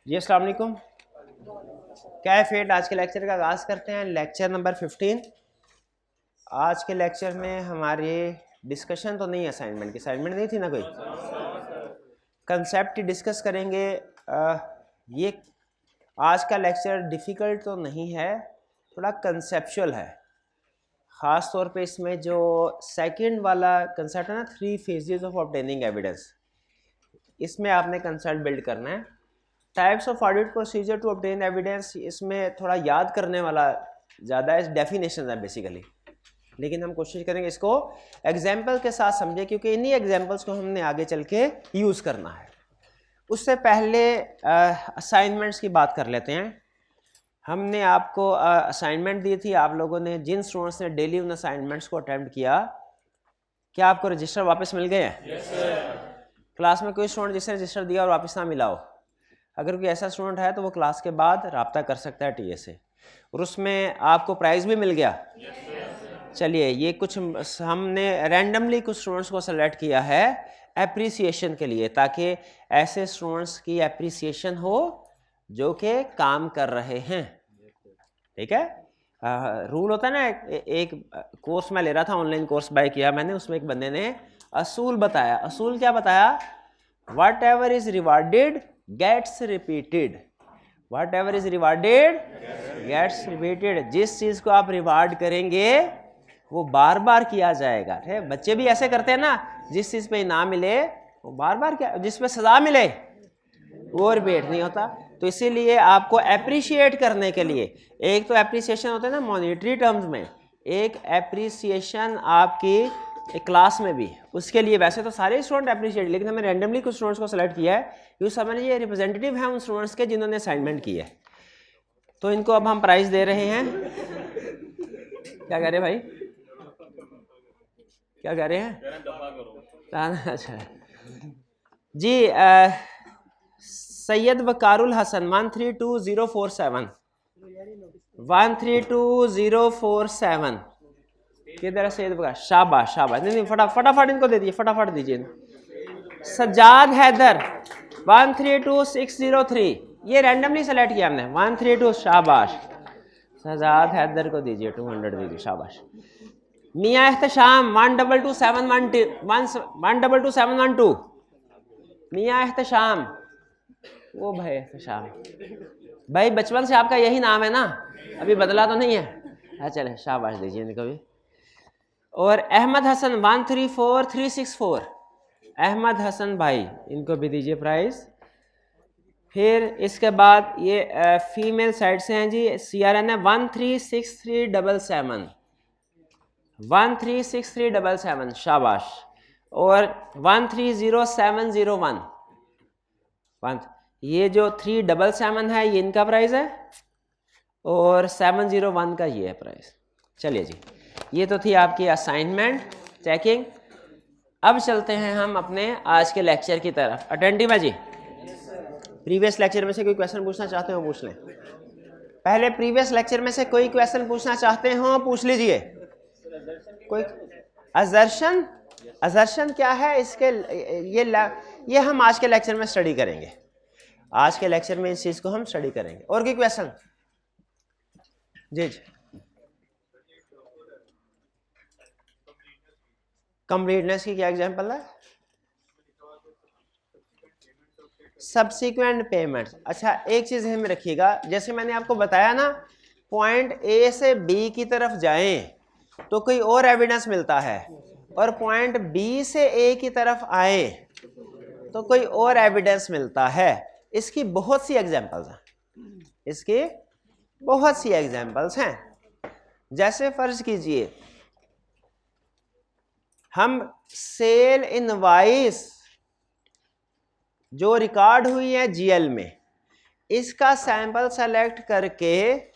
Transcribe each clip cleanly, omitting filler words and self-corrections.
जी अस्सलाम वालेकुम। क्या है फेट, आज के लेक्चर का आगाज़ करते हैं। Lecture number 15। आज के लेक्चर में हमारे डिस्कशन तो नहीं है, असाइनमेंट नहीं थी ना, कोई कंसेप्ट डिस्कस करेंगे। ये आज का लेक्चर डिफ़िकल्ट तो नहीं है, थोड़ा कंसेप्चुअल है। ख़ास तौर पे इसमें जो सेकंड वाला कंसेप्ट है ना, 3 फेजेस ऑफ ऑब्टेनिंग एविडेंस, इसमें आपने कंसेप्ट बिल्ड करना है। Types of audit procedure to obtain evidence, इसमें थोड़ा याद करने वाला ज़्यादा है, डेफिनेशन है बेसिकली, लेकिन हम कोशिश करेंगे इसको एग्जाम्पल के साथ समझे, क्योंकि इन्हीं एग्जाम्पल्स को हमने आगे चल के यूज़ करना है। उससे पहले असाइनमेंट्स की बात कर लेते हैं। हमने आपको असाइनमेंट दी थी, आप लोगों ने, जिन स्टूडेंट्स ने डेली उन असाइनमेंट्स को अटैम्प्ट किया, क्या आपको रजिस्टर वापस मिल गए हैं? yes, क्लास में कोई स्टूडेंट जिसने रजिस्टर दिया और वापस ना मिला हो, अगर कोई ऐसा स्टूडेंट है तो वो क्लास के बाद रब्ता कर सकता है टीए से, और उसमें आपको प्राइज़ भी मिल गया। चलिए, ये कुछ हमने रैंडमली कुछ स्टूडेंट्स को सेलेक्ट किया है एप्रिसिएशन के लिए, ताकि ऐसे स्टूडेंट्स की एप्रिसिएशन हो जो कि काम कर रहे हैं। ठीक है, रूल होता है ना, एक कोर्स मैं ले रहा था, ऑनलाइन कोर्स बाय किया मैंने, उसमें एक बंदे ने असूल बताया। असूल क्या बताया? Whatever is rewarded gets repeated. Whatever is rewarded gets repeated. जिस चीज़ को आप रिवार्ड करेंगे वो बार बार किया जाएगा। ठीक, बच्चे भी ऐसे करते हैं ना, जिस चीज़ पे इनाम मिले वो बार बार क्या, जिस पे सज़ा मिले वो रिपीट नहीं होता। तो इसीलिए आपको एप्रिशिएट करने के लिए, एक तो एप्रिसिएशन होता है ना मॉनिटरी टर्म्स में, एक एप्रिसिएशन आपकी एक क्लास में भी, उसके लिए वैसे तो सारे स्टूडेंट अप्रिशिएट, लेकिन हमने रैंडमली कुछ स्टूडेंट्स को सेलेक्ट किया है क्योंकि समझ ये रिप्रेजेंटेटिव हैं उन स्टूडेंट्स के जिन्होंने असाइनमेंट की है। तो इनको अब हम प्राइज़ दे रहे हैं। क्या कह रहे भाई, क्या कह रहे हैं? अच्छा जी, सैयद वकारुल हसन 132047 132047 किधर है सैयद वकार? शाबाश शाबाश, नहीं फटाफट इनको दे दीजिए, फटाफट दीजिए। सज्जाद हैदर 132603, ये रैंडमली सेलेक्ट किया हमने, 132, शाबाश। सज्जाद हैदर को दीजिए 200 दीजिए, शाबाश। मियाँ एहतशाम 1227112 मियाँ एहतशाम, वो भाई एहतशाम भाई, बचपन से आपका यही नाम है ना, अभी बदला तो नहीं है? हाँ चले, शाबाश दीजिए इनको भी। और अहमद हसन 134364, अहमद हसन भाई, इनको भी दीजिए प्राइज़। फिर इसके बाद ये फीमेल साइड से हैं जी, CRN है 136377 136377, शाबाश। और 130701, ये जो 377 है ये इनका प्राइस है, और 701 का ये है प्राइस। चलिए जी, ये तो थी आपकी असाइनमेंट चेकिंग। अब चलते हैं हम अपने आज के लेक्चर की तरफ। अटेंटिव है जी? प्रीवियस लेक्चर में से कोई क्वेश्चन पूछना चाहते हो पूछ लें। पहले प्रीवियस लेक्चर में से कोई क्वेश्चन पूछना चाहते हो पूछ लीजिए। कोई असर्शन? असर्शन क्या है इसके, ये हम आज के लेक्चर में स्टडी करेंगे। आज के लेक्चर में इस चीज को हम स्टडी करेंगे। और कोई क्वेश्चन? जी जी। कंप्लीटनेस की क्या एग्जांपल है? Subsequent payments. अच्छा, एक चीज में रखिएगा, जैसे मैंने आपको बताया ना, पॉइंट ए से बी की तरफ जाएं तो कोई और एविडेंस मिलता है, और पॉइंट बी से ए की तरफ आए तो कोई और एविडेंस मिलता है। इसकी बहुत सी एग्जांपल्स हैं, इसकी बहुत सी एग्जांपल्स हैं। जैसे फर्ज कीजिए हम सेल इनवाइस जो रिकॉर्ड हुई है जीएल में, इसका सैंपल सेलेक्ट करके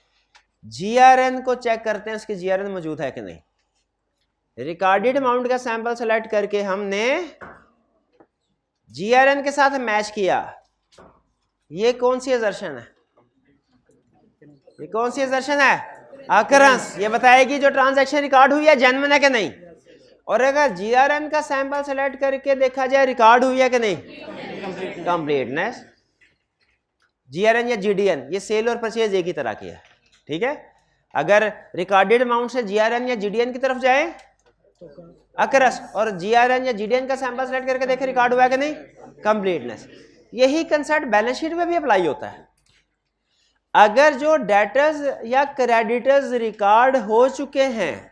जीआरएन को चेक करते हैं, उसकी जीआरएन मौजूद है कि नहीं। रिकॉर्डेड अमाउंट का सैंपल सेलेक्ट करके हमने जीआरएन के साथ मैच किया। ये कौन सी असर्शन है? ये कौन सी असर्शन है? अकरेंस। ये बताएगी जो ट्रांजैक्शन रिकॉर्ड हुई है जेन्युइन है कि नहीं। और अगर जीआरएन का सैंपल सेलेक्ट करके देखा जाए रिकॉर्ड हुई है कि नहीं, कंप्लीटनेस। GRN या GDN, ये सेल और परचेज एक ही तरह की है, ठीक है। अगर रिकॉर्डेड अमाउंट से GRN या GDN की तरफ जाए अक्रस, और GRN या GDN का सैंपल सेलेक्ट करके देखें रिकॉर्ड हुआ है कि नहीं, कंप्लीटनेस। यही कंसेप्ट बैलेंस शीट में भी अप्लाई होता है। अगर जो डेटर्स या क्रेडिटर्स रिकॉर्ड हो चुके हैं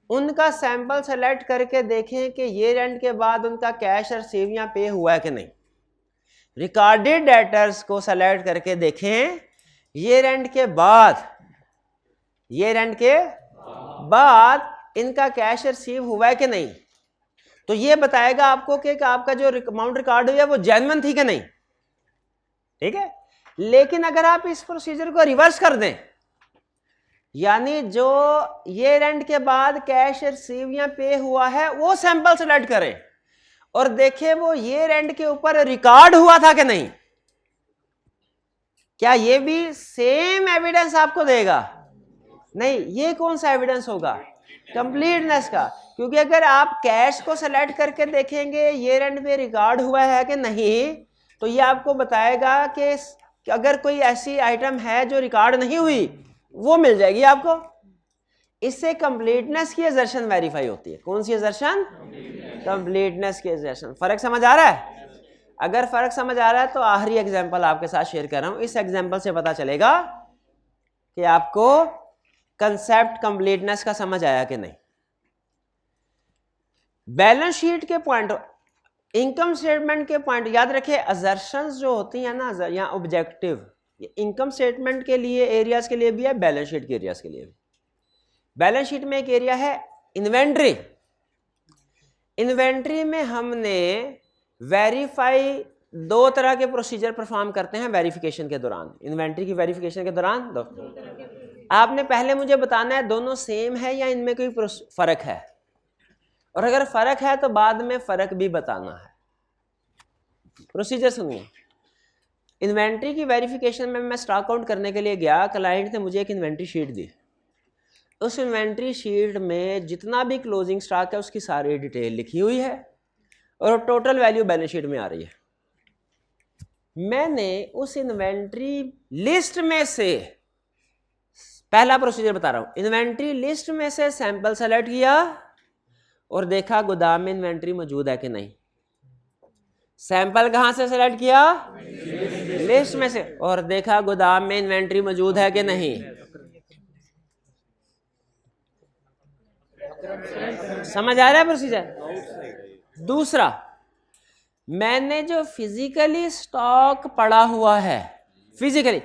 उनका सैंपल सेलेक्ट करके देखें कि ईयर एंड के बाद उनका कैश रिसीव या पे हुआ है कि नहीं। रिकॉर्डेड डेटर्स को सेलेक्ट करके देखें ईयर एंड के बाद, ईयर एंड के बाद इनका कैश रिसीव हुआ है कि नहीं, तो ये बताएगा आपको कि आपका जो अमाउंट रिकॉर्ड हुई है वो जेन्युइन थी कि नहीं, ठीक है। लेकिन अगर आप इस प्रोसीजर को रिवर्स कर दें, यानी जो ईयर एंड के बाद कैश रिसीव या पे हुआ है वो सैंपल सेलेक्ट करें और देखें वो ईयर एंड के ऊपर रिकॉर्ड हुआ था कि नहीं, क्या ये भी सेम एविडेंस आपको देगा? नहीं। ये कौन सा एविडेंस होगा? कंप्लीटनेस का। क्योंकि अगर आप कैश को सेलेक्ट करके देखेंगे ईयर एंड पे रिकॉर्ड हुआ है कि नहीं, तो ये आपको बताएगा कि अगर कोई ऐसी आइटम है जो रिकॉर्ड नहीं हुई वो मिल जाएगी आपको। इससे कंप्लीटनेस की असर्शन वेरीफाई होती है। कौन सी असर्शन? कंप्लीटनेस की असर्शन। फर्क समझ आ रहा है? अगर फर्क समझ आ रहा है तो आखिरी एग्जांपल आपके साथ शेयर कर रहा हूं। इस एग्जांपल से पता चलेगा कि आपको कंसेप्ट कंप्लीटनेस का समझ आया कि नहीं। बैलेंस शीट के पॉइंट, इनकम स्टेटमेंट के पॉइंट याद रखिए। असर्शंस जो होती है ना या ऑब्जेक्टिव, इनकम स्टेटमेंट के लिए एरियाज के लिए भी है, बैलेंस शीट के एरियाज के लिए भी। बैलेंस शीट में एक एरिया है इन्वेंट्री। इन्वेंट्री में हमने वेरीफाई दो तरह के प्रोसीजर परफॉर्म करते हैं वेरिफिकेशन के दौरान। इन्वेंट्री की वेरिफिकेशन के दौरान दो, आपने पहले मुझे बताना है दोनों सेम है या इनमें कोई फर्क है, और अगर फर्क है तो बाद में फर्क भी बताना है। प्रोसीजर सुनिए। इन्वेंट्री की वेरिफिकेशन में मैं स्टॉक काउंट करने के लिए गया, क्लाइंट ने मुझे एक इन्वेंट्री शीट दी। उस इन्वेंट्री शीट में जितना भी क्लोजिंग स्टॉक है उसकी सारी डिटेल लिखी हुई है और टोटल वैल्यू बैलेंस शीट में आ रही है। मैंने उस इन्वेंट्री लिस्ट में से, पहला प्रोसीजर बता रहा हूं, इन्वेंट्री लिस्ट में से सैंपल सेलेक्ट किया और देखा गोदाम में इन्वेंट्री मौजूद है कि नहीं। सैंपल कहां से सेलेक्ट किया? लिस्ट में से, और देखा गोदाम में इन्वेंट्री मौजूद है कि नहीं। समझ आ रहा है प्रोसीजर? दूसरा, मैंने जो फिजिकली स्टॉक पड़ा हुआ है, फिजिकली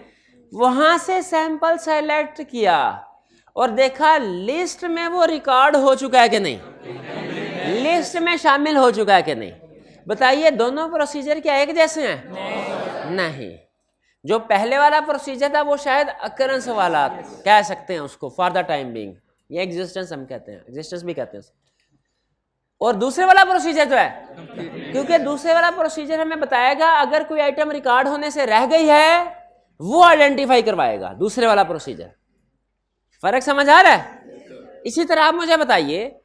वहां से सैंपल सेलेक्ट किया और देखा लिस्ट में वो रिकॉर्ड हो चुका है कि नहीं, लिस्ट में शामिल हो चुका है कि नहीं। बताइए दोनों प्रोसीजर क्या एक जैसे हैं? नहीं। जो पहले वाला प्रोसीजर था वो शायद अकरेंस वाला कह सकते हैं उसको, फॉर द टाइम बीइंग, ये एग्जिस्टेंस हम कहते हैं, एग्जिस्टेंस भी कहते हैं। और दूसरे वाला प्रोसीजर जो है, क्योंकि दूसरे वाला प्रोसीजर हमें बताएगा अगर कोई आइटम रिकॉर्ड होने से रह गई है वो आइडेंटिफाई करवाएगा, दूसरे वाला प्रोसीजर। फर्क समझ आ रहा है? इसी तरह आप मुझे बताइए,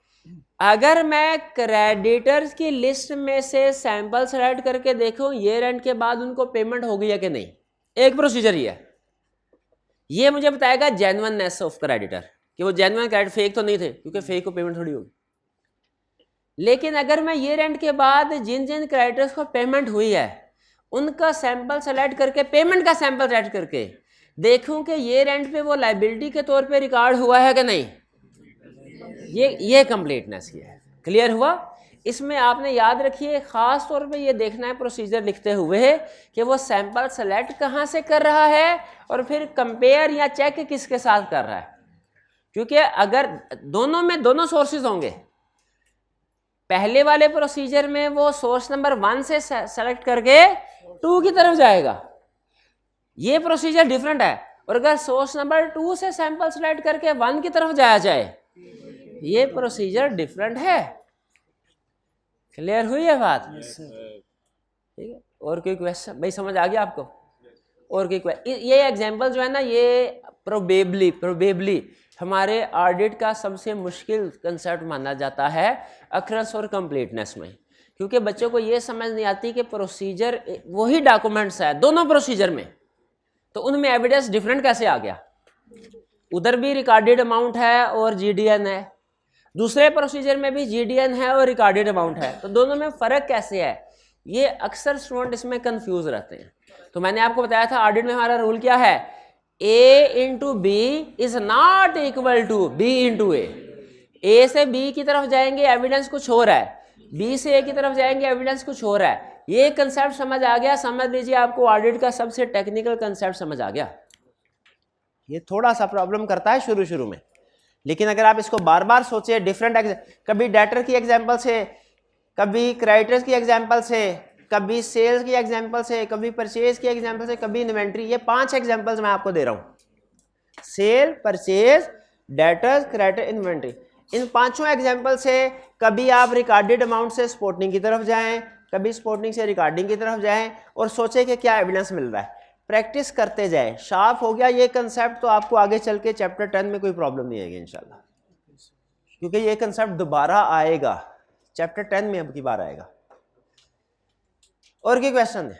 अगर मैं क्रेडिटर्स की लिस्ट में से सैंपल सेलेक्ट करके देखूं ईयर एंड के बाद उनको पेमेंट हो गई है कि नहीं, एक प्रोसीजर ही है। ये मुझे बताएगा जेन्युइननेस ऑफ क्रेडिटर, कि वो जेन्युइन क्रेडिट, फेक तो नहीं थे, क्योंकि फेक को पेमेंट थोड़ी होगी। लेकिन अगर मैं ईयर एंड के बाद जिन जिन क्रेडिटर्स को पेमेंट हुई है उनका सैंपल सेलेक्ट करके, पेमेंट का सैंपल सेलेक्ट करके देखूं कि ईयर एंड पे वो लायबिलिटी के तौर पे रिकॉर्ड हुआ है कि नहीं, ये कंप्लीटनेस की है। क्लियर हुआ? इसमें आपने याद रखिए खास तौर पे ये देखना है प्रोसीजर लिखते हुए कि वो सैंपल सेलेक्ट कहाँ से कर रहा है और फिर कंपेयर या चेक किसके साथ कर रहा है। क्योंकि अगर दोनों में दोनों सोर्सेज होंगे, पहले वाले प्रोसीजर में वो सोर्स नंबर 1 से सेलेक्ट करके 2 की तरफ जाएगा, ये प्रोसीजर डिफरेंट है। और अगर सोर्स नंबर 2 से सैंपल सेलेक्ट करके 1 की तरफ जाया जाए, ये प्रोसीजर डिफरेंट है। क्लियर हुई है बात? ठीक है। और कोई क्वेश्चन? भाई समझ आ गया आपको? और कोई क्वेश्चन? ये एग्जांपल जो है ना, ये प्रोबेबली हमारे ऑडिट का सबसे मुश्किल कंसेप्ट माना जाता है अक्रस और कंप्लीटनेस में, क्योंकि बच्चों को ये समझ नहीं आती कि प्रोसीजर वही डॉक्यूमेंट्स है दोनों प्रोसीजर में, तो उनमें एविडेंस डिफरेंट कैसे आ गया? उधर भी रिकॉर्डेड अमाउंट है और जीडीएन है, दूसरे प्रोसीजर में भी जीडीएन है और रिकॉर्डेड अमाउंट है, तो दोनों में फ़र्क कैसे है? ये अक्सर स्टूडेंट इसमें कंफ्यूज रहते हैं। तो मैंने आपको बताया था ऑडिट में हमारा रूल क्या है, A into B is not equal to B into A से बी की तरफ जाएंगे एविडेंस कुछ हो रहा है, बी से ए की तरफ जाएंगे एविडेंस कुछ हो रहा है। ये कंसेप्ट समझ आ गया? समझ लीजिए आपको ऑडिट का सबसे टेक्निकल कंसेप्ट समझ आ गया। ये थोड़ा सा प्रॉब्लम करता है शुरू शुरू में, लेकिन अगर आप इसको बार बार सोचिए, डिफरेंट कभी डेटर की एग्जांपल से, कभी क्रेडिटर्स की एग्जांपल से, कभी सेल्स की एग्जांपल से, कभी परचेज की एग्जांपल से, कभी इन्वेंट्री, ये 5 एग्जांपल्स मैं आपको दे रहा हूँ। Sale, purchase, debtors, creditor, inventory, इन 5 एग्जांपल से कभी आप रिकॉर्डेड अमाउंट से स्पोर्टिंग की तरफ जाएं, कभी स्पोर्टिंग से रिकॉर्डिंग की तरफ जाएं और सोचें कि क्या एविडेंस मिल रहा है। प्रैक्टिस करते जाएं, शार्प हो गया ये कंसेप्ट तो आपको आगे चल के चैप्टर 10 में कोई प्रॉब्लम नहीं आएगी इंशाल्लाह, क्योंकि ये कंसेप्ट दोबारा आएगा चैप्टर 10 में, अब की बार आएगा। और कोई क्वेश्चन है?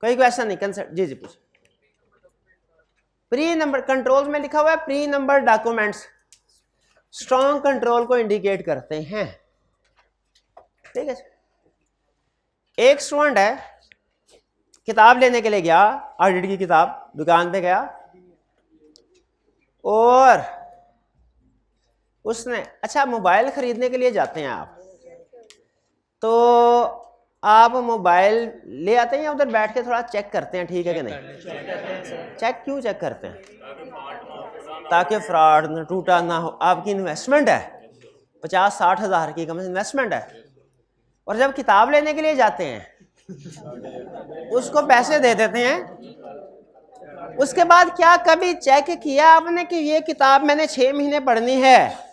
कोई क्वेश्चन नहीं? कंसेप्ट जी पूछ। प्री नंबर कंट्रोल में लिखा हुआ है, pre number documents strong control को इंडिकेट करते हैं, ठीक है। एक स्टूडेंट है, किताब लेने के लिए गया, ऑडिट की किताब, दुकान पे गया और उसने, अच्छा मोबाइल खरीदने के लिए जाते हैं आप, तो आप मोबाइल ले आते हैं या उधर बैठ के थोड़ा चेक करते हैं ठीक है कि नहीं? चेक क्यों चेक करते हैं? ताकि फ्रॉड न टूटा ना हो। आपकी इन्वेस्टमेंट है 50-60 हज़ार की, कम इन्वेस्टमेंट है, और जब किताब लेने के लिए जाते हैं उसको पैसे दे देते हैं, उसके बाद क्या कभी चेक किया आपने कि ये किताब मैंने 6 महीने पढ़नी है,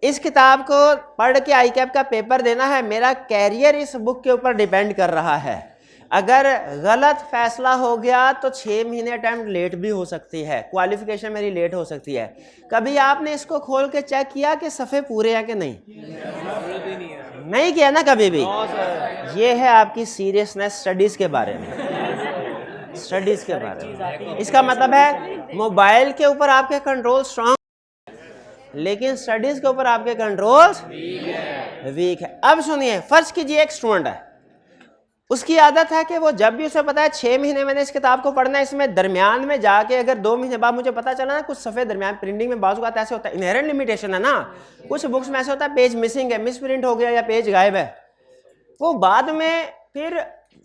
इस किताब को पढ़ के ICAP का पेपर देना है, मेरा कैरियर इस बुक के ऊपर डिपेंड कर रहा है, अगर गलत फैसला हो गया तो 6 महीने अटेम्प्ट लेट भी हो सकती है, क्वालिफिकेशन मेरी लेट हो सकती है। कभी आपने इसको खोल के चेक किया कि सफ़े पूरे हैं कि नहीं? नहीं किया ना कभी भी। ये है आपकी सीरियसनेस स्टडीज़ के बारे में, स्टडीज़ के बारे में। इसका मतलब है मोबाइल के ऊपर आपके कंट्रोल स्ट्रांग, लेकिन स्टडीज़ के ऊपर आपके कंट्रोल्स वीक है। अब सुनिए, फर्ज कीजिए एक स्टूडेंट है, उसकी आदत है कि वो जब भी उसे पता है 6 महीने मैंने इस किताब को पढ़ना है, इसमें दरमियान में जाके अगर 2 महीने बाद मुझे पता चला ना कुछ सफ़े दरमियान प्रिंटिंग में बाजू का ऐसे होता है, इनहेरेंट लिमिटेशन है ना, कुछ बुक्स में ऐसे होता है पेज मिसिंग है, मिस प्रिंट हो गया या पेज गायब है, वो बाद में फिर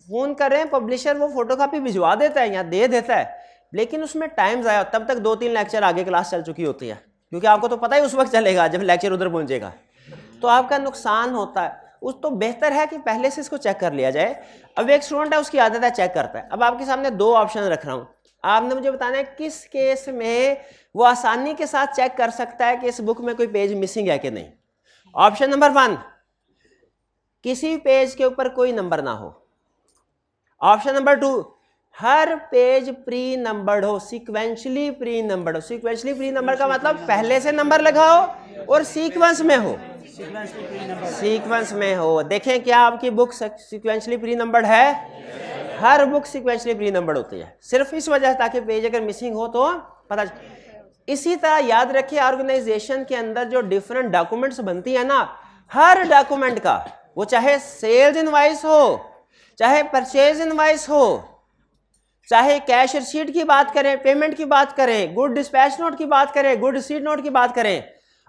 फ़ोन कर रहे हैं पब्लिशर, वो फोटोकॉपी भिजवा देता है या दे देता है, लेकिन उसमें टाइम ज़ाया, तब तक 2-3 लेक्चर आगे क्लास चल चुकी होती है, क्योंकि आपको तो पता ही उस वक्त चलेगा जब लेक्चर उधर पहुँचेगा, तो आपका नुकसान होता है। उस तो बेहतर है कि पहले से इसको चेक कर लिया जाए। अब एक स्टूडेंट है, उसकी आदत है चेक करता है। अब आपके सामने 2 ऑप्शन रख रहा हूँ, आपने मुझे बताना है किस केस में वो आसानी के साथ चेक कर सकता है कि इस बुक में कोई पेज मिसिंग है कि नहीं। ऑप्शन नंबर 1, किसी पेज के ऊपर कोई नंबर ना हो। ऑप्शन नंबर 2, हर पेज प्री नंबर्ड हो, सीक्वेंशली प्री नंबर्ड हो। सीक्वेंशली प्री नंबर का मतलब पहले से नंबर लगाओ और सीक्वेंस में हो, सीक्वेंस में हो। देखें क्या आपकी बुक सीक्वेंशली प्री नंबर्ड है? हर बुक सीक्वेंशली प्री नंबर्ड होती है, सिर्फ इस वजह से ताकि पेज अगर मिसिंग हो तो पता। इसी तरह याद रखिए, ऑर्गेनाइजेशन के अंदर जो डिफरेंट डॉक्यूमेंट्स बनती है ना, हर डॉक्यूमेंट का, वो चाहे सेल्स इनवाइस हो, चाहे परचेज इनवाइस हो, चाहे कैश रिसीट की बात करें, पेमेंट की बात करें, गुड डिस्पैच नोट की बात करें, गुड रिसीट नोट की बात करें,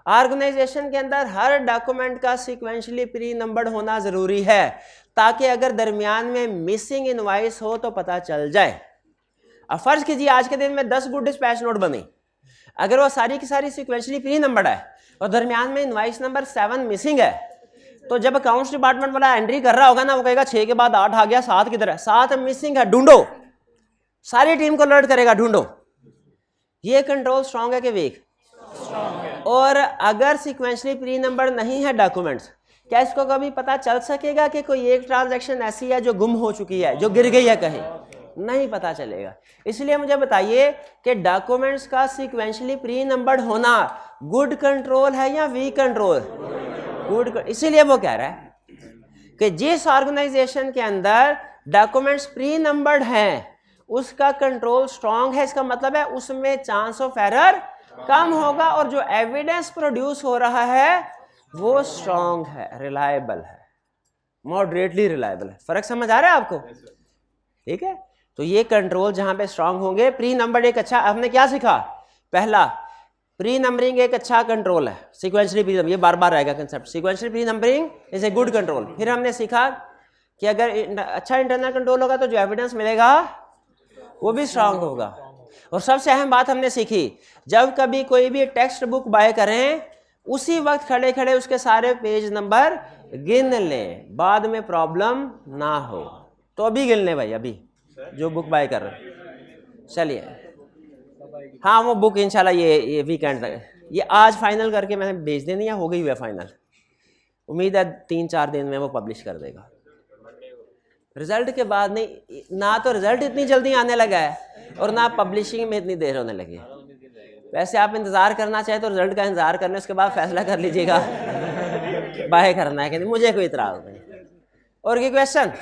ऑर्गेनाइजेशन के अंदर हर डॉक्यूमेंट का सीक्वेंशली प्री नंबर्ड होना जरूरी है, ताकि अगर दरमियान में मिसिंग इनवाइस हो तो पता चल जाए। अब फर्ज कीजिए आज के दिन में 10 गुड डिस्पैच नोट बनी, अगर वो सारी की सारी सीक्वेंशली प्री नंबर्ड है और दरमियान में इनवाइस नंबर 7 मिसिंग है, तो जब अकाउंट्स डिपार्टमेंट वाला एंट्री कर रहा होगा ना, वो कहेगा 6 के बाद 8 आ गया, 7 किधर है, 7 मिसिंग है, ढूंढो, सारी टीम को अलर्ट करेगा, ढूंढो। ये कंट्रोल स्ट्रांग है कि वीक? और अगर सीक्वेंशली प्री नंबर नहीं है डॉक्यूमेंट्स, क्या इसको कभी पता चल सकेगा कि कोई एक ट्रांजैक्शन ऐसी है जो गुम हो चुकी है, जो गिर गई है कहीं? नहीं पता चलेगा। इसलिए मुझे बताइए कि डॉक्यूमेंट्स का सीक्वेंशली प्री नंबर्ड होना गुड कंट्रोल है या वीक कंट्रोल? गुड। इसीलिए वो कह रहा है कि जिस ऑर्गेनाइजेशन के अंदर डॉक्यूमेंट्स प्री नंबर्ड हैं उसका कंट्रोल स्ट्रांग है, इसका मतलब है उसमें चांस ऑफ एरर कम होगा, और जो एविडेंस प्रोड्यूस हो रहा है वो स्ट्रांग है, रिलायबल है, मॉडरेटली रिलायबल है। फर्क समझ आ रहा है आपको? ठीक है, तो ये कंट्रोल जहां पे स्ट्रांग होंगे, प्री नंबर एक अच्छा, हमने क्या सीखा? पहला, प्री नंबरिंग एक अच्छा कंट्रोल है, सीक्वेंशियली प्री नंबरिंग, ये बार बार रहेगा concept, sequentially pre numbering is a good control. फिर हमने सीखा कि अगर अच्छा इंटरनल कंट्रोल होगा तो जो एविडेंस मिलेगा वो भी स्ट्रांग होगा। और सबसे अहम बात हमने सीखी, जब कभी कोई भी टेक्स्ट बुक बाय करें उसी वक्त खड़े खड़े उसके सारे पेज नंबर गिन लें, बाद में प्रॉब्लम ना हो। तो अभी गिन लें भाई, अभी जो बुक बाय कर रहे हैं। चलिए, हाँ वो बुक इंशाल्लाह ये वीकेंड तक, ये आज फाइनल करके मैंने भेज देनी है, हो गई हुई है फाइनल, उम्मीद है 3-4 दिन में वो पब्लिश कर देगा। रिजल्ट के बाद नहीं, ना तो रिजल्ट इतनी जल्दी आने लगा है और ना पब्लिशिंग में इतनी देर होने लगी। वैसे आप इंतज़ार करना चाहे तो रिजल्ट का इंतज़ार करने, उसके बाद फैसला कर लीजिएगा बाय करना है कि नहीं, मुझे कोई इतराज़ नहीं। और कोई क्वेश्चन?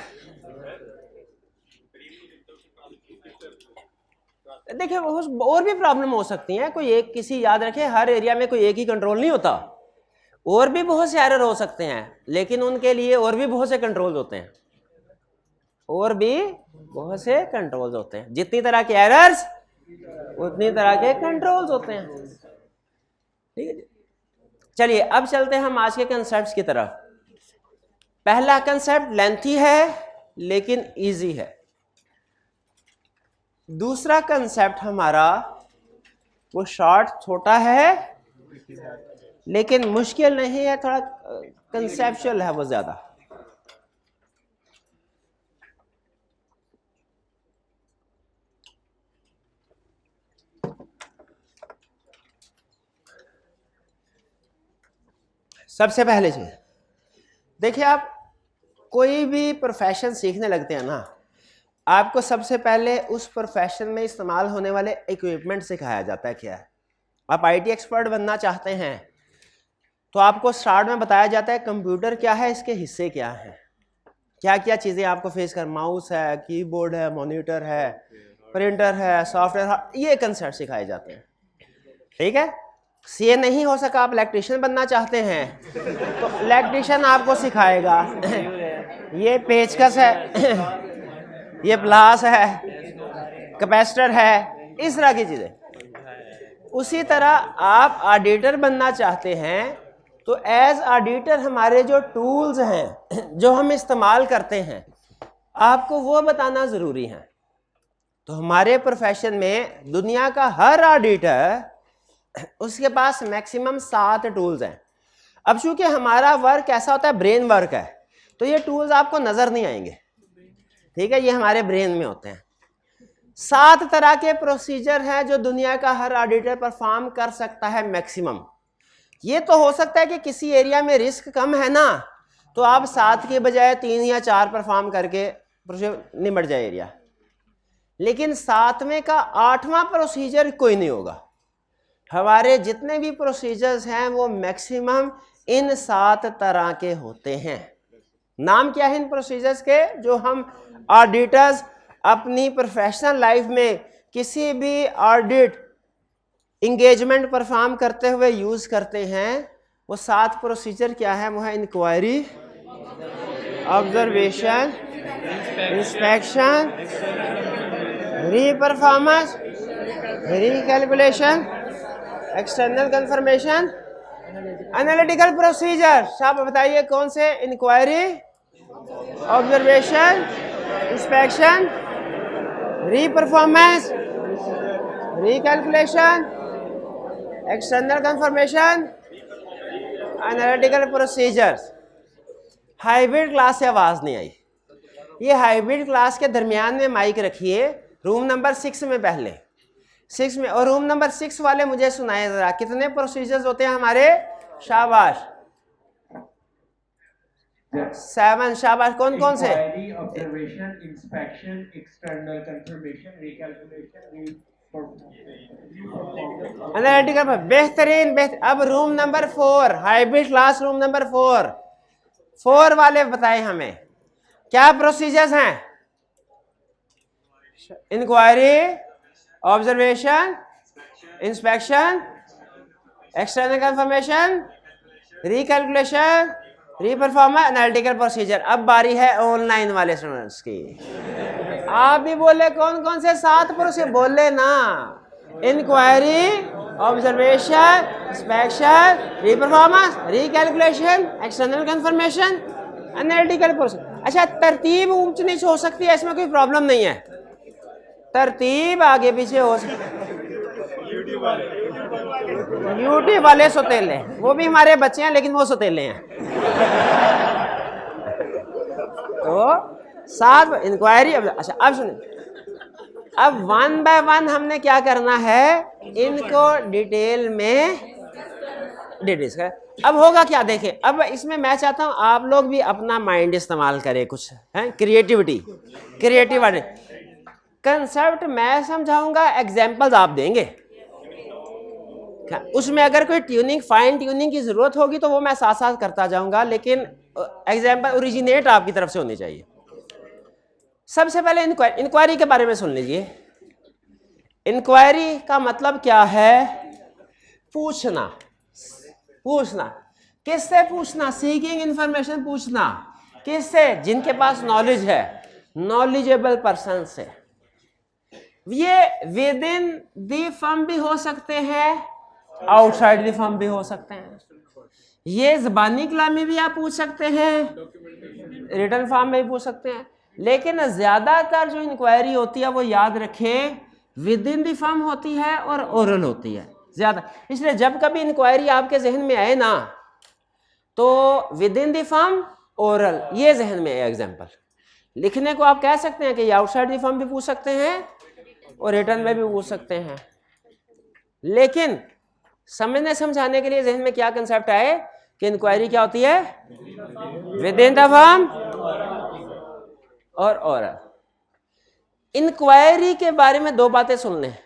देखिए और भी प्रॉब्लम हो सकती हैं, कोई एक, किसी याद रखें हर एरिया में कोई एक ही कंट्रोल नहीं होता, और भी बहुत से एरर हो सकते हैं, लेकिन उनके लिए और भी बहुत से कंट्रोल्स होते हैं, और भी बहुत से कंट्रोल्स होते हैं। जितनी तरह के एरर्स उतनी तरह के कंट्रोल्स होते हैं। ठीक है, चलिए अब चलते हैं हम आज के कंसेप्ट्स की तरफ। पहला कंसेप्ट लेंथी है लेकिन इजी है। दूसरा कंसेप्ट हमारा वो शॉर्ट, छोटा है लेकिन मुश्किल नहीं है, थोड़ा कंसेप्चुअल है वो ज्यादा। सबसे पहले चीज देखिए, आप कोई भी प्रोफेशन सीखने लगते हैं ना, आपको सबसे पहले उस प्रोफेशन में इस्तेमाल होने वाले इक्विपमेंट सिखाया जाता है क्या है। आप आईटी एक्सपर्ट बनना चाहते हैं तो आपको स्टार्ट में बताया जाता है कंप्यूटर क्या है, इसके हिस्से क्या हैं, क्या क्या चीज़ें आपको फेस कर, माउस है, कीबोर्ड है, मॉनिटर है, प्रिंटर है, सॉफ्टवेयर, ये कंसेप्ट सिखाए जाते हैं। ठीक है, सीए नहीं हो सका, आप इलेक्ट्रिशियन बनना चाहते हैं तो इलेक्ट्रिशियन आपको सिखाएगा ये पेचकस है, ये प्लास है, कैपेसिटर है, इस तरह की चीजें। उसी तरह आप ऑडिटर बनना चाहते हैं तो एज ऑडिटर हमारे जो टूल्स हैं जो हम इस्तेमाल करते हैं आपको वो बताना जरूरी है। तो हमारे प्रोफेशन में दुनिया का हर ऑडिटर, उसके पास मैक्सिमम 7 टूल्स हैं। अब चूंकि हमारा वर्क ऐसा होता है, ब्रेन वर्क है, तो ये टूल्स आपको नजर नहीं आएंगे। ठीक है, ये हमारे ब्रेन में होते हैं। 7 तरह के प्रोसीजर हैं जो दुनिया का हर ऑडिटर परफॉर्म कर सकता है मैक्सिमम। ये तो हो सकता है कि किसी एरिया में रिस्क कम है ना, तो आप 7 के बजाय 3 या 4 परफॉर्म करके निमट जाए एरिया, लेकिन 7वें का 8वां प्रोसीजर कोई नहीं होगा। हमारे जितने भी प्रोसीजर्स हैं वो मैक्सिमम इन 7 तरह के होते हैं। नाम क्या है इन प्रोसीजर्स के जो हम ऑडिटर्स अपनी प्रोफेशनल लाइफ में किसी भी ऑडिट इंगेजमेंट परफॉर्म करते हुए यूज करते हैं? वो 7 प्रोसीजर क्या है? वो है inquiry, observation, inspection, reperformance, recalculation, external confirmation, analytical procedure. आप बताइए कौन से? Inquiry, observation, inspection, reperformance, recalculation, external confirmation, analytical procedures. Hybrid class से आवाज नहीं आई। ये हाइब्रिड क्लास के दरमियान में माइक रखिए, रूम नंबर 6 में, पहले 6 में, और रूम नंबर 6 वाले मुझे सुनाए जरा कितने प्रोसीजर्स होते हैं हमारे? शाबाश, 7। शाबाश, कौन कौन से? Observation, inspection, external confirmation, recalculation, analytical. बेहतरीन। अब room number 4, hybrid class room number 4 वाले बताएं हमें क्या प्रोसीजर्स हैं? Inquiry, observation, inspection, external confirmation, recalculation, reperformance, analytical procedure. अब बारी है ऑनलाइन वाले स्टूडेंट्स की। आप भी बोले कौन कौन से 7 प्रोसीजर बोले ना? Inquiry, observation, inspection, reperformance, recalculation, external confirmation, analytical procedure. अच्छा, तरतीब ऊंच नीच हो सकती है, इसमें कोई प्रॉब्लम नहीं है। तरतीब आगे पीछे हो सकती है। यूट्यूब वाले सौतेले, वो भी हमारे बच्चे हैं लेकिन वो सौतेले हैं। तो 7 इंक्वायरी। अच्छा, अब सुनिए, अब 1 बाय 1 हमने क्या करना है, इनको डिटेल में डिटेल्स कर। अब होगा क्या, देखें, अब इसमें मैं चाहता हूं आप लोग भी अपना माइंड इस्तेमाल करें, कुछ है क्रिएटिविटी, क्रिएटिव कंसेप्ट मैं समझाऊंगा, एग्जांपल्स आप देंगे। उसमें अगर कोई ट्यूनिंग, फाइन ट्यूनिंग की जरूरत होगी तो वो मैं साथ साथ करता जाऊंगा, लेकिन एग्जांपल ओरिजिनेट आपकी तरफ से होनी चाहिए। सबसे पहले इंक्वायरी के बारे में सुन लीजिए। इंक्वायरी का मतलब क्या है? पूछना। पूछना किससे? पूछना, सीकिंग इंफॉर्मेशन, पूछना किससे? जिनके पास नॉलेज है, नॉलेजेबल पर्सन से। ये विद इन दी फर्म भी हो सकते हैं, आउटसाइड दी फर्म भी हो सकते हैं। ये ज़बानी कलाम में भी आप पूछ सकते हैं, रिटन फॉर्म में भी पूछ सकते हैं, लेकिन ज्यादातर जो इंक्वायरी होती है वो याद रखें विद इन दी फर्म होती है और ओरल होती है ज्यादा। इसलिए जब कभी इंक्वायरी आपके जहन में आए ना, तो with in the firm, oral, ये जहन में है। एग्जांपल लिखने को आप कह सकते हैं कि आउटसाइड दी फर्म भी पूछ सकते हैं और रिटर्न में भी पूछ सकते हैं, लेकिन समझने समझाने के लिए जहन में क्या कंसेप्ट आए कि इंक्वायरी क्या होती है? विद इन द फर्म और ओरल। इंक्वायरी के बारे में 2 बातें सुन लें।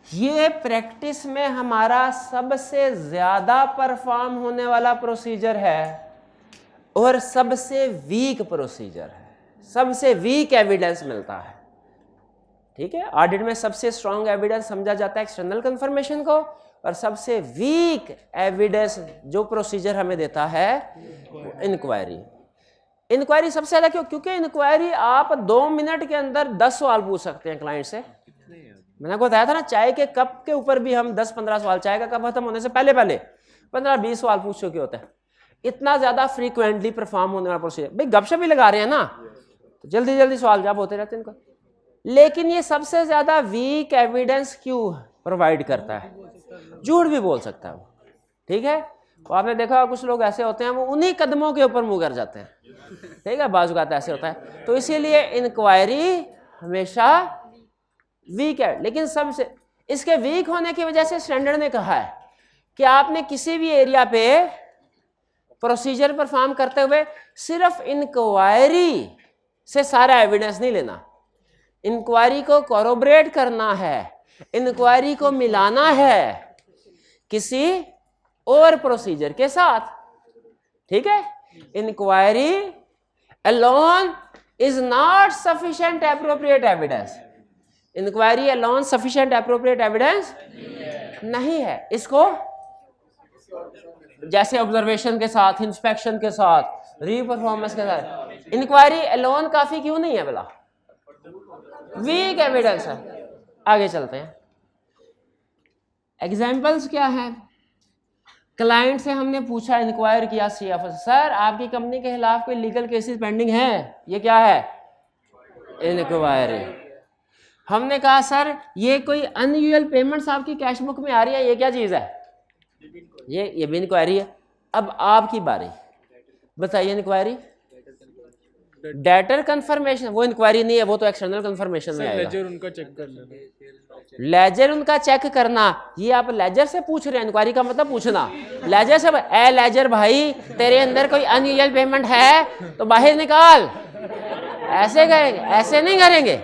ये प्रैक्टिस में हमारा सबसे ज्यादा परफॉर्म होने वाला प्रोसीजर है और सबसे वीक प्रोसीजर है, सबसे वीक एविडेंस मिलता है। ठीक है, ऑडिट में सबसे स्ट्रॉन्ग एविडेंस समझा जाता है एक्सटर्नल कंफर्मेशन को, और सबसे वीक एविडेंस जो प्रोसीजर हमें देता है इंक्वायरी। इंक्वायरी सबसे ज्यादा क्यों? क्योंकि इंक्वायरी आप 2 मिनट के अंदर 10 सवाल पूछ सकते हैं क्लाइंट से। मैंने आपको बताया था ना, चाय के कप के ऊपर भी हम 10-15 सवाल, चाय का कप खत्म होने से पहले पहले 15-20 सवाल पूछ चुके होते हैं। इतना ज्यादा फ्रीक्वेंटली परफॉर्म होने वाला प्रोसीजर। भाई गपशप भी लगा रहे हैं ना, तो जल्दी जल्दी सवाल जवाब होते रहते हैं इनको। लेकिन ये सबसे ज्यादा वीक एविडेंस क्यों प्रोवाइड करता है? झूठ भी बोल सकता है वो। ठीक है, तो आपने देखा कुछ लोग ऐसे होते हैं, वो उन्हीं कदमों के ऊपर मुंह कर जाते हैं। ठीक है, बाजू का ऐसे होता है। तो इसीलिए इंक्वायरी हमेशा वीक है। लेकिन सबसे इसके वीक होने की वजह से स्टैंडर्ड ने कहा है कि आपने किसी भी एरिया पे प्रोसीजर परफॉर्म करते हुए सिर्फ इंक्वायरी से सारा एविडेंस नहीं लेना, इंक्वायरी को कोरोबरेट करना है, इंक्वायरी को मिलाना है किसी और प्रोसीजर के साथ। ठीक है, inquiry alone is not sufficient appropriate evidence. Inquiry alone sufficient appropriate evidence नहीं है। इसको जैसे ऑब्जर्वेशन के साथ, इंस्पेक्शन के साथ, रीपरफॉर्मेंस के साथ, इंक्वायरी अलोन काफी क्यों नहीं है? बोला वीक एविडेंस है। आगे चलते हैं। एग्जाम्पल्स क्या है? क्लाइंट से हमने पूछा, इंक्वायर किया सीएफओ, सर आपकी कंपनी के खिलाफ कोई लीगल केसेस पेंडिंग है? ये क्या है? इंक्वायरी। हमने कहा सर ये कोई अनयूजुअल पेमेंट्स आपकी कैश बुक में आ रही है, ये क्या चीज है? ये भी इंक्वायरी है। अब आपकी बारी, बताइए इंक्वायरी। डेटर कंफर्मेशन वो इंक्वायरी नहीं है, वो तो एक्सटर्नल कंफर्मेशन में आएगा। लेजर उनका चेक करना, लेजर उनका चेक करना, ये आप लेजर से पूछ रहे हैं। इंक्वायरी का मतलब पूछना। लेजर से, ए लेजर भाई तेरे अंदर कोई अनयूजुअल पेमेंट है तो बाहर निकाल, ऐसे करेंगे? ऐसे नहीं करेंगे।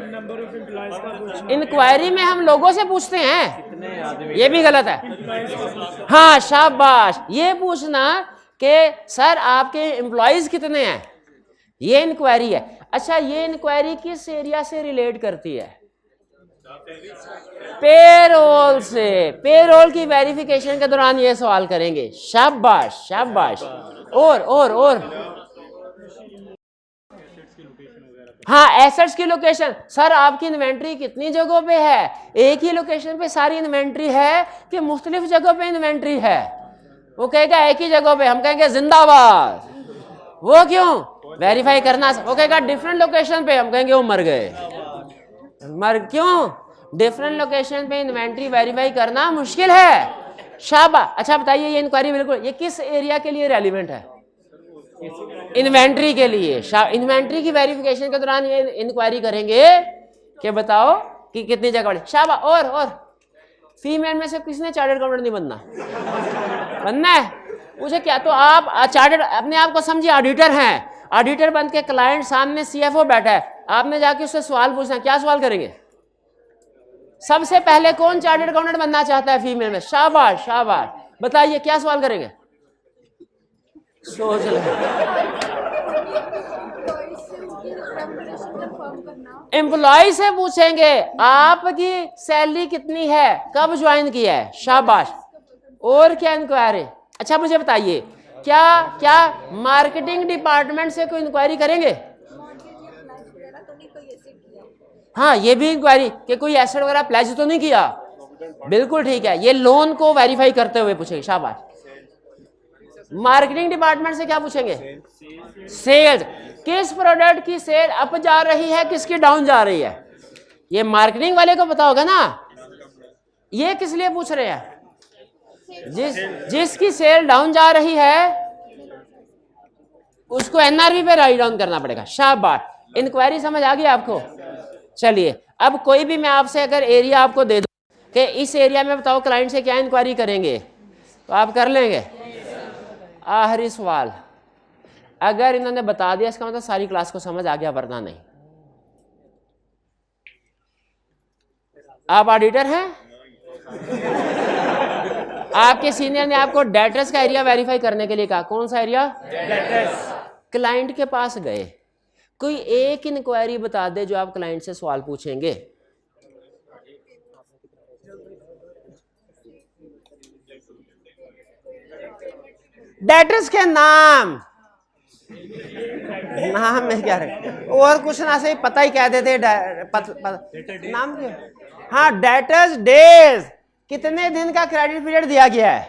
इंक्वायरी में हम लोगों से पूछते हैं, ये भी गलत है। हाँ शाबाश, ये पूछना कि सर आपके एम्प्लॉइज कितने हैं, ये इंक्वायरी है। अच्छा, ये इंक्वायरी किस एरिया से रिलेट करती है? पेरोल से। पेरोल की वेरिफिकेशन के दौरान ये सवाल करेंगे। शाबाश शाबाश। और हाँ, एसेट्स की लोकेशन। सर आपकी इन्वेंट्री कितनी जगहों पे है? एक ही लोकेशन पे सारी इन्वेंट्री है कि मुख्तलिफ जगहों पे इन्वेंट्री है? वो कहेगा एक ही जगह पे। हम कहेंगे जिंदाबाद। वो क्यों? वेरीफाई करना। वो कहेगा डिफरेंट लोकेशन पे। हम कहेंगे वो मर गए। क्यों? डिफरेंट लोकेशन पे इन्वेंट्री वेरीफाई करना मुश्किल है। शाबाश। अच्छा बताइए, ये इंक्वायरी बिल्कुल ये किस एरिया के लिए रेलिवेंट है? इन्वेंट्री के लिए। इन्वेंट्री की वेरिफिकेशन के दौरान ये इंक्वायरी करेंगे कि बताओ कि कितनी जगह बढ़ी। शाबाश। और फीमेल में से किसने चार्टर्ड अकाउंटेंट नहीं बनना है? पूछे क्या? तो आप चार्टर्ड अपने आप को समझिए ऑडिटर हैं। ऑडिटर बन के क्लाइंट सामने सीएफओ बैठा है, आपने जाके उससे सवाल पूछना, क्या सवाल करेंगे? सबसे पहले कौन चार्टर्ड अकाउंटेंट बनना चाहता है फीमेल में? शाबाश शाबाश। बताइए क्या सवाल करेंगे? सोच लो। एम्प्लॉय से पूछेंगे आपकी सैलरी कितनी है, कब ज्वाइन किया है। शाबाश। और क्या इंक्वायरी? अच्छा मुझे बताइए, क्या मार्केटिंग डिपार्टमेंट से कोई इंक्वायरी करेंगे? हाँ, ये भी इंक्वायरी कि कोई एसेट वगैरह प्लेज तो नहीं किया। बिल्कुल ठीक है, ये लोन को वेरीफाई करते हुए पूछेंगे। शाबाश। मार्केटिंग डिपार्टमेंट से क्या पूछेंगे? सेल्स। किस प्रोडक्ट की सेल अप जा रही है, किसकी डाउन जा रही है? ये मार्केटिंग वाले को पता होगा ना। ये किस लिए पूछ रहे हैं? जिसकी सेल डाउन जा रही है उसको एनआरवी पे राइट डाउन करना पड़ेगा। शाबाश। इंक्वायरी समझ आ गई आपको? चलिए, अब कोई भी मैं आपसे अगर एरिया आपको दे दूं कि इस एरिया में बताओ क्लाइंट से क्या इंक्वायरी करेंगे, तो आप कर लेंगे? आखिरी सवाल, अगर इन्होंने बता दिया इसका मतलब सारी क्लास को समझ आ गया, वरना नहीं। आप ऑडिटर हैं, आपके सीनियर ने आपको डेटर्स का एरिया वेरीफाई करने के लिए कहा। कौन सा एरिया? डेटर्स। क्लाइंट के पास गए, कोई एक इंक्वायरी बता दे जो आप क्लाइंट से सवाल पूछेंगे। डेटर्स के नाम में क्या रखे, और कुछ ना से पता ही कह देते। नाम क्यों? हाँ, डेटर्स डेज, कितने दिन का क्रेडिट पीरियड दिया गया है,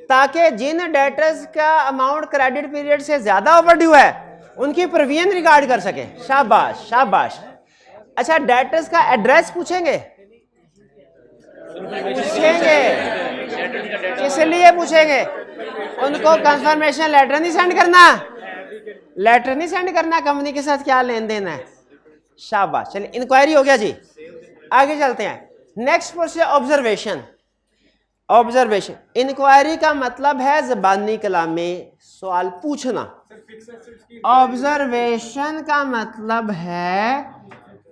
ताकि जिन डेटर्स का अमाउंट क्रेडिट पीरियड से ज्यादा ओवरड्यू है उनकी प्रोविजन रिगार्ड कर सके। शाबाश शाबाश। अच्छा, डेटर्स का एड्रेस पूछेंगे? किस लिए पूछेंगे? उनको कंफर्मेशन लेटर नहीं सेंड करना। लेटर नहीं सेंड करना, कंपनी के साथ क्या लेन देन है। शाबाश। चलिए, इंक्वायरी हो गया जी, आगे चलते हैं। Next process observation. Observation inquiry का मतलब है ज़बानी कलाम में सवाल पूछना। ऑब्जर्वेशन का मतलब है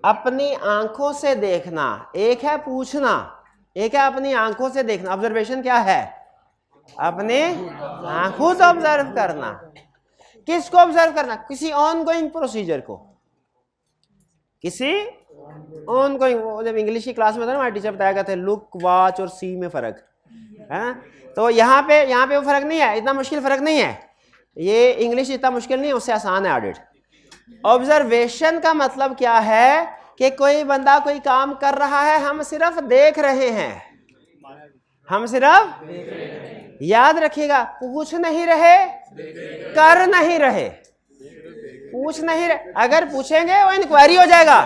अपनी आंखों से देखना। एक है पूछना, एक है अपनी आंखों से देखना। ऑब्जर्वेशन क्या है? अपने आंखों से ऑब्जर्व करना। किसको ऑब्जर्व करना? किसी ऑनगोइंग प्रोसीजर को, किसी ऑनगोइंग। जब इंग्लिश की क्लास में था ना, हमारे टीचर बताया करते लुक, वॉच और सी में फर्क है। तो यहाँ पे वो फर्क नहीं है, इतना मुश्किल फर्क नहीं है। ये इंग्लिश इतना मुश्किल नहीं है, उससे आसान है ऑडिट। ऑब्जर्वेशन का मतलब क्या है कि कोई बंदा कोई काम कर रहा है, हम सिर्फ देख रहे हैं। हम सिर्फ, याद रखिएगा, पूछ नहीं रहे, कर नहीं रहे। पूछ नहीं रहे, अगर पूछेंगे वो इंक्वायरी हो जाएगा,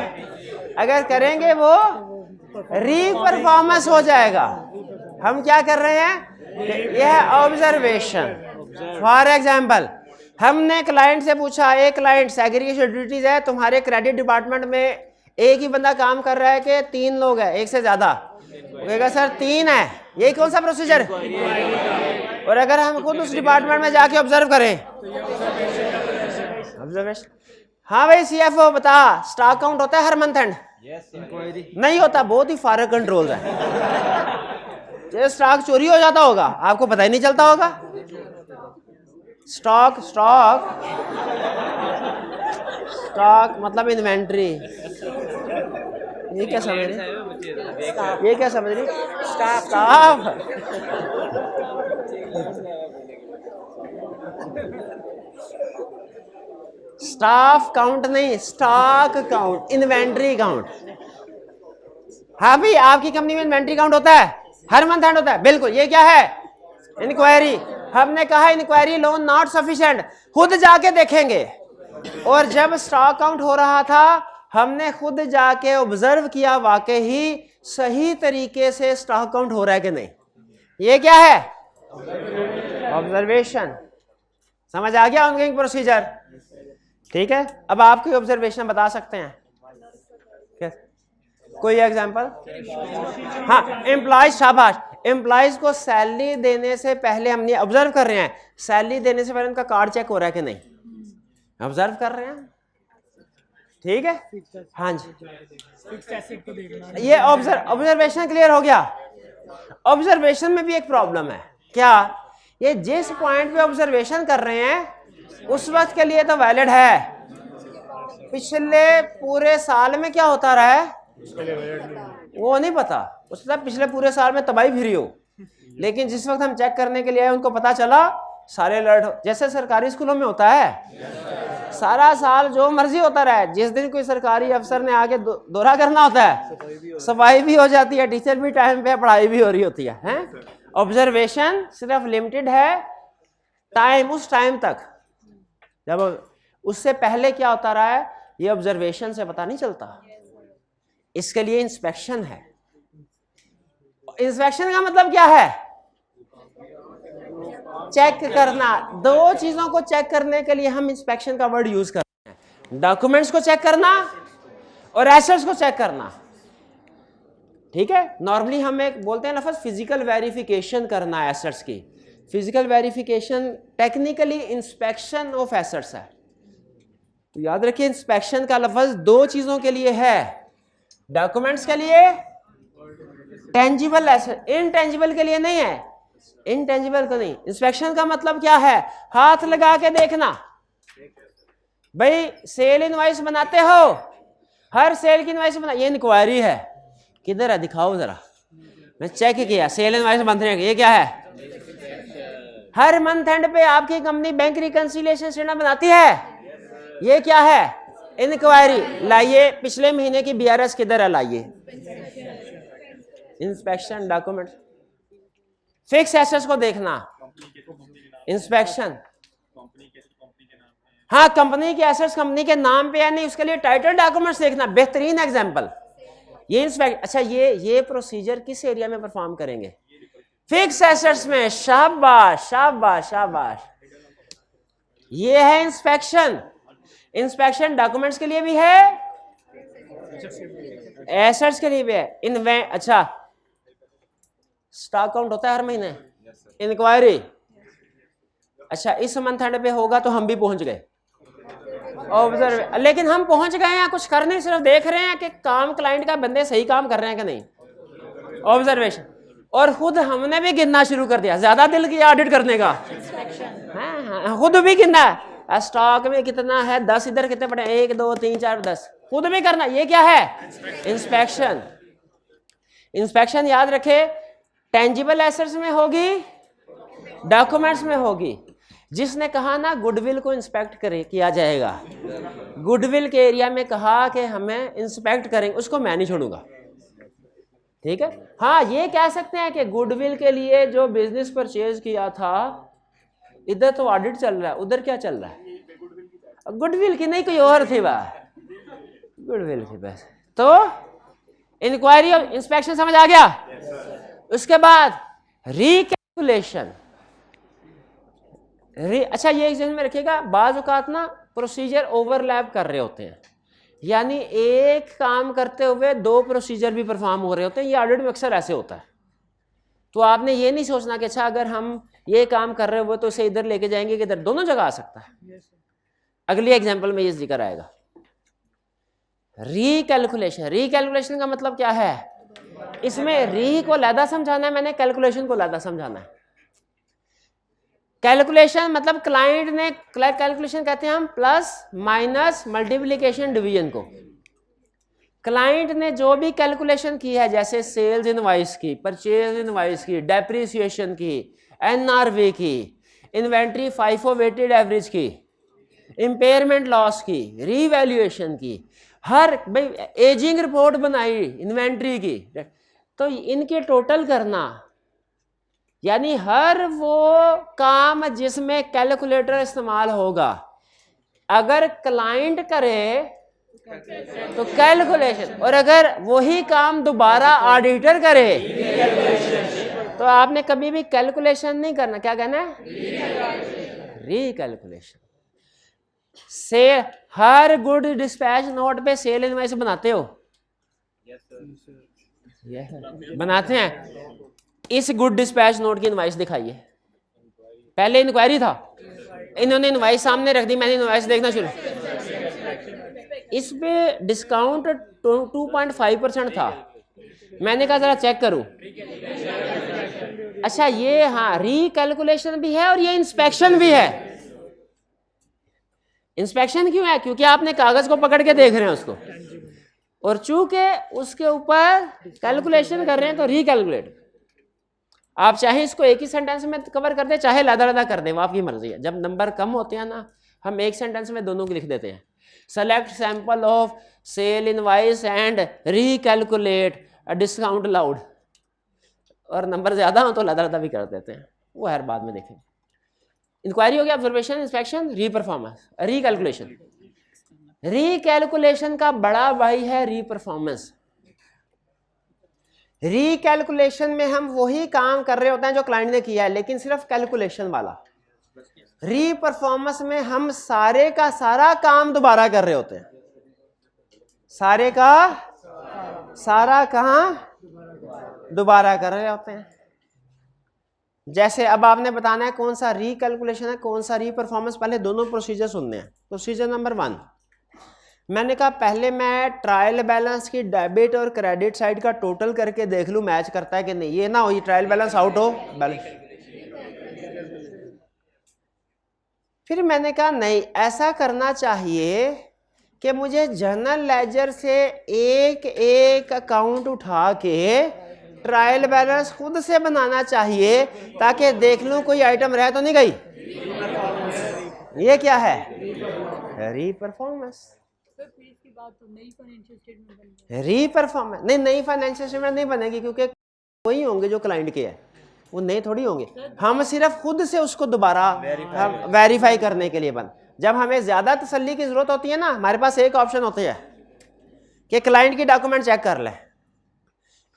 अगर करेंगे वो रीपरफॉर्मेंस हो जाएगा। हम क्या कर रहे हैं? यह है ऑब्जर्वेशन। फॉर एग्जाम्पल, हमने क्लाइंट से पूछा, एक क्लाइंट सेग्रीगेशन ड्यूटीज है, तुम्हारे क्रेडिट डिपार्टमेंट में एक ही बंदा काम कर रहा है कि 3 लोग हैं, एक से ज्यादा? कहेगा सर 3 है। यही कौन सा प्रोसीजर? और अगर हम खुद उस डिपार्टमेंट में जाके ऑब्जर्व करें, ऑब्जर्वेशन। हाँ भाई सीएफओ बता, स्टॉक काउंट होता है हर मंथ एंड? नहीं होता, बहुत ही फारग कंट्रोल है। स्टॉक चोरी हो जाता होगा, आपको पता ही नहीं चलता होगा। स्टॉक स्टॉक मतलब इन्वेंट्री। ये क्या समझ रही, ये क्या समझ रही? स्टाफ। स्टाफ काउंट नहीं, स्टॉक काउंट, इन्वेंट्री काउंट। हाँ भाई, आपकी कंपनी में इन्वेंट्री काउंट होता है, हर मंथ एंड होता है, बिल्कुल। ये क्या है? इंक्वायरी। हमने कहा इंक्वायरी लोन नॉट सफिशिएंट, खुद जाके देखेंगे। और जब स्टॉक काउंट हो रहा था, हमने खुद जाके ऑब्जर्व किया वाकई ही सही तरीके से स्टॉक काउंट हो रहा है कि नहीं। ये क्या है? ऑब्जर्वेशन। समझ आ गया ऑनगोइंग प्रोसीजर? ठीक है, अब आप कोई ऑब्जर्वेशन बता सकते हैं? कोई एग्जांपल? हाँ, एम्प्लॉयज, शाबाश। एम्प्लॉयज को सैलरी देने से पहले हमने ऑब्जर्व कर रहे हैं, सैलरी देने से पहले उनका कार्ड चेक हो रहा है कि नहीं, ऑब्जर्व कर रहे हैं। ठीक है, हाँ जी, ये ऑब्जर्वेशन क्लियर हो गया। ऑब्जर्वेशन में भी एक प्रॉब्लम है, क्या? ये जिस पॉइंट पे ऑब्जर्वेशन कर रहे हैं उस वक्त के लिए तो वैलिड है, पिछले पूरे साल में क्या होता रहा है वो नहीं पता। उसका पिछले पूरे साल में तबाही फिरी हो, लेकिन जिस वक्त हम चेक करने के लिए आए उनको पता चला, सारे अलर्ट हो। जैसे सरकारी स्कूलों में होता है, सारा साल जो मर्जी होता रहा है, जिस दिन कोई सरकारी अफसर ने आके दौरा करना होता है, सफाई भी हो जाती है, टीचर भी टाइम पे, पढ़ाई भी हो रही होती है, हैं? ऑब्जर्वेशन सिर्फ लिमिटेड है टाइम, उस टाइम तक। जब उससे पहले क्या होता रहा है ये ऑब्जर्वेशन से पता नहीं चलता। इसके लिए इंस्पेक्शन है। इंस्पेक्शन का मतलब क्या है? चेक करना। दो चीजों को चेक करने के लिए हम इंस्पेक्शन का वर्ड यूज करते हैं, डॉक्यूमेंट्स को चेक करना और एसेट्स को चेक करना। ठीक है, नॉर्मली हम एक बोलते हैं लफ्ज फिजिकल वेरिफिकेशन करना एसेट्स की। Physical verification technically inspection of assets है। तो याद रखिए, इंस्पेक्शन का लफ्ज दो चीजों के लिए है, डॉक्यूमेंट्स के लिए, टेंजिबल एसेट। इनटेंजिबल के लिए नहीं है, इनटेंजिबल को नहीं। इंस्पेक्शन का मतलब क्या है? हाथ लगा के देखना। भाई सेल इनवॉइस बनाते हो, हर सेल की इनवॉइस बना, ये इंक्वायरी है, किधर है दिखाओ जरा, मैं चेक किया सेल इनवॉइस बन रहे हैं, ये क्या है? हर मंथ एंड पे आपकी कंपनी बैंक रिकंसिलिएशन स्टेटमेंट बनाती है, ये क्या है? इंक्वायरी। लाइए पिछले महीने की बीआरएस किधर है, लाइए। Inspection document. फिक्स एसेट्स को देखना, इंस्पेक्शन। हाँ, कंपनी के एसेट्स कंपनी के नाम पे है नहीं, उसके लिए टाइटल डॉक्यूमेंट्स देखना, बेहतरीन एग्जांपल। ये इंस्पेक्ट। अच्छा, ये प्रोसीजर किस एरिया में परफॉर्म करेंगे? फिक्स एसेट्स में। शाबाश शाबाश शाबाश, ये है इंस्पेक्शन। इंस्पेक्शन डॉक्यूमेंट्स के लिए भी है, एसेट्स के लिए भी है। अच्छा, स्टॉक काउंट होता है हर महीने, इंक्वायरी। अच्छा, इस मंथ एंड पे होगा तो हम भी पहुंच गए ऑब्जर्व, लेकिन हम पहुंच गए हैं, कुछ कर नहीं, सिर्फ देख रहे हैं कि काम क्लाइंट का बंदे सही काम कर रहे हैं कि नहीं, ऑब्जर्वेशन। और खुद हमने भी गिनना शुरू कर दिया, ज्यादा दिल की ऑडिट करने का। हाँ, खुद भी गिनना, स्टॉक में कितना है, 10 इधर कितने पड़े, 1 2 3 4 10, खुद भी करना। ये क्या है? इंस्पेक्शन। इंस्पेक्शन याद रखे, टेंजिबल एसेट्स में होगी, डॉक्यूमेंट्स में होगी। जिसने कहा ना गुडविल को इंस्पेक्ट किया जाएगा, गुडविल के एरिया में कहा कि हमें इंस्पेक्ट करेंगे, उसको मैं नहीं छोड़ूंगा। ठीक है, हाँ, ये कह सकते हैं कि गुडविल के लिए जो बिजनेस परचेज किया था, इधर तो ऑडिट चल रहा है, उधर क्या चल रहा है? गुडविल की नहीं, कोई और थी बात, गुडविल की बस। तो इंक्वायरी और इंस्पेक्शन समझ आ गया। उसके बाद रिकैलकुलेशन। अच्छा, ये एक में रखिएगा, बाज औकात ना प्रोसीजर ओवरलैप कर रहे होते हैं, यानी एक काम करते हुए दो प्रोसीजर भी परफॉर्म हो रहे होते हैं। ये ऑडिट में अक्सर ऐसे होता है। तो आपने ये नहीं सोचना कि अच्छा अगर हम ये काम कर रहे हुए तो इसे इधर लेके जाएंगे कि इधर, दोनों जगह आ सकता है। अगली एग्जांपल में ये जिक्र आएगा। रिकैलकुलेशन। रिकैलकुलेशन का मतलब क्या है? इसमें री को लैदा समझाना है मैंने, कैलकुलेशन को लैदा समझाना है। कैलकुलेशन मतलब क्लाइंट ने, कैलकुलेशन कहते हैं हम प्लस माइनस मल्टीप्लिकेशन डिवीजन को। क्लाइंट ने जो भी कैलकुलेशन की है, जैसे सेल्स इनवाइस की, परचेज इनवाइस की, डेप्रिसिएशन की, एनआरवी की, इन्वेंट्री फाइफो वेटेड एवरेज की, इम्पेयरमेंट लॉस की, रीवैल्यूएशन की, हर भाई एजिंग रिपोर्ट बनाई इन्वेंट्री की, तो इनके टोटल करना, यानी हर वो काम जिसमें कैलकुलेटर इस्तेमाल होगा, अगर क्लाइंट करे तो कैलकुलेशन, और अगर वही काम दोबारा ऑडिटर करे तो आपने कभी भी कैलकुलेशन नहीं करना। क्या कहना है? रिकैलकुलेशन। से हर गुड डिस्पैच नोट पे सेल इनवॉइस बनाते हो? बनाते हैं। इस गुड डिस्पैच नोट की इनवॉइस दिखाइए। पहले इंक्वायरी था, इन्होंने इनवॉइस सामने रख दी, मैंने इनवॉइस देखना शुरू, इस पे डिस्काउंट 2.5% था। मैंने कहा जरा चेक करूं, अच्छा ये हाँ रिकैलकुलेशन भी है और ये इंस्पेक्शन भी है। इंस्पेक्शन क्यों है? क्योंकि आपने कागज को पकड़ के देख रहे हैं उसको, और चूंकि उसके ऊपर कैलकुलेशन कर रहे हैं तो रिकैलकुलेट। आप चाहे इसको एक ही सेंटेंस में कवर कर दें, चाहे लदा कर दें, वो आपकी मर्जी है। जब नंबर कम होते हैं ना, हम एक सेंटेंस में दोनों को लिख देते हैं, select sample of cell invoice and recalculate discount allowed, और नंबर ज्यादा हो तो लदा भी कर देते हैं, वो हर बाद में देखेंगे। इंक्वायरी हो गया, observation, inspection, reperformance, recalculation. Recalculation का बड़ा भाई है रीपरफॉर्मेंस। रिकैलकुलेशन में हम वही काम कर रहे होते हैं जो क्लाइंट ने किया है, लेकिन सिर्फ कैलकुलेशन वाला। रीपरफॉर्मेंस में हम सारे का सारा काम दोबारा कर रहे होते हैं, सारे का सारा काम दोबारा कर रहे होते हैं। जैसे अब आपने बताना है कौन सा रिकैलकुलेशन है, कौन सा रीपरफॉर्मेंस। पहले दोनों प्रोसीजर सुनने हैं। प्रोसीजर नंबर 1, मैंने कहा पहले मैं ट्रायल बैलेंस की डेबिट और क्रेडिट साइड का टोटल करके देख लूं मैच करता है कि नहीं। ये ना हो ये ट्रायल बैलेंस आउट हो बैलेंस। फिर मैंने कहा नहीं, ऐसा करना चाहिए कि मुझे जर्नल लेजर से एक एक अकाउंट उठा के ट्रायल बैलेंस खुद से बनाना चाहिए, ताकि देख लूं कोई आइटम रह तो नहीं गई। ये क्या है? रीपरफॉर्मेंस। रीपरफॉर्मेंस नहीं, नई फाइनेंशियल स्टेटमेंट नहीं बनेगी, क्योंकि वही होंगे जो क्लाइंट के हैं, वो नए थोड़ी होंगे। हम सिर्फ खुद से उसको दोबारा वेरीफाई करने के लिए बन। जब हमें ज्यादा तसल्ली की जरूरत होती है ना, हमारे पास एक ऑप्शन होता है कि क्लाइंट की डॉक्यूमेंट चेक कर ले।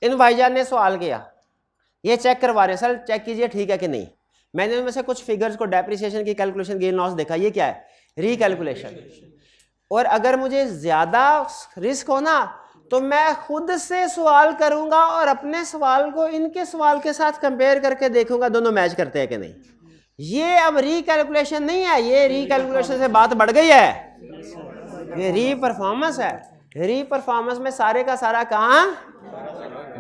इन भाईजान ने सवाल किया, ये चेक करवा रहे हैं, सर चेक कीजिए ठीक है कि नहीं। मैंने उनमें से कुछ फिगर्स को, डेप्रिसिएशन की कैलकुलेशन, गेन लॉस देखा, ये क्या है? रिकैलकुलेशन। और अगर मुझे ज्यादा रिस्क हो ना, तो मैं खुद से सवाल करूंगा और अपने सवाल को इनके सवाल के साथ कंपेयर करके देखूंगा दोनों मैच करते हैं कि नहीं। ये अब रिकैलकुलेशन नहीं है, ये रिकैलकुलेशन से बात बढ़ गई है, ये रीपरफॉर्मेंस है। रीपरफॉर्मेंस में सारे का सारा काम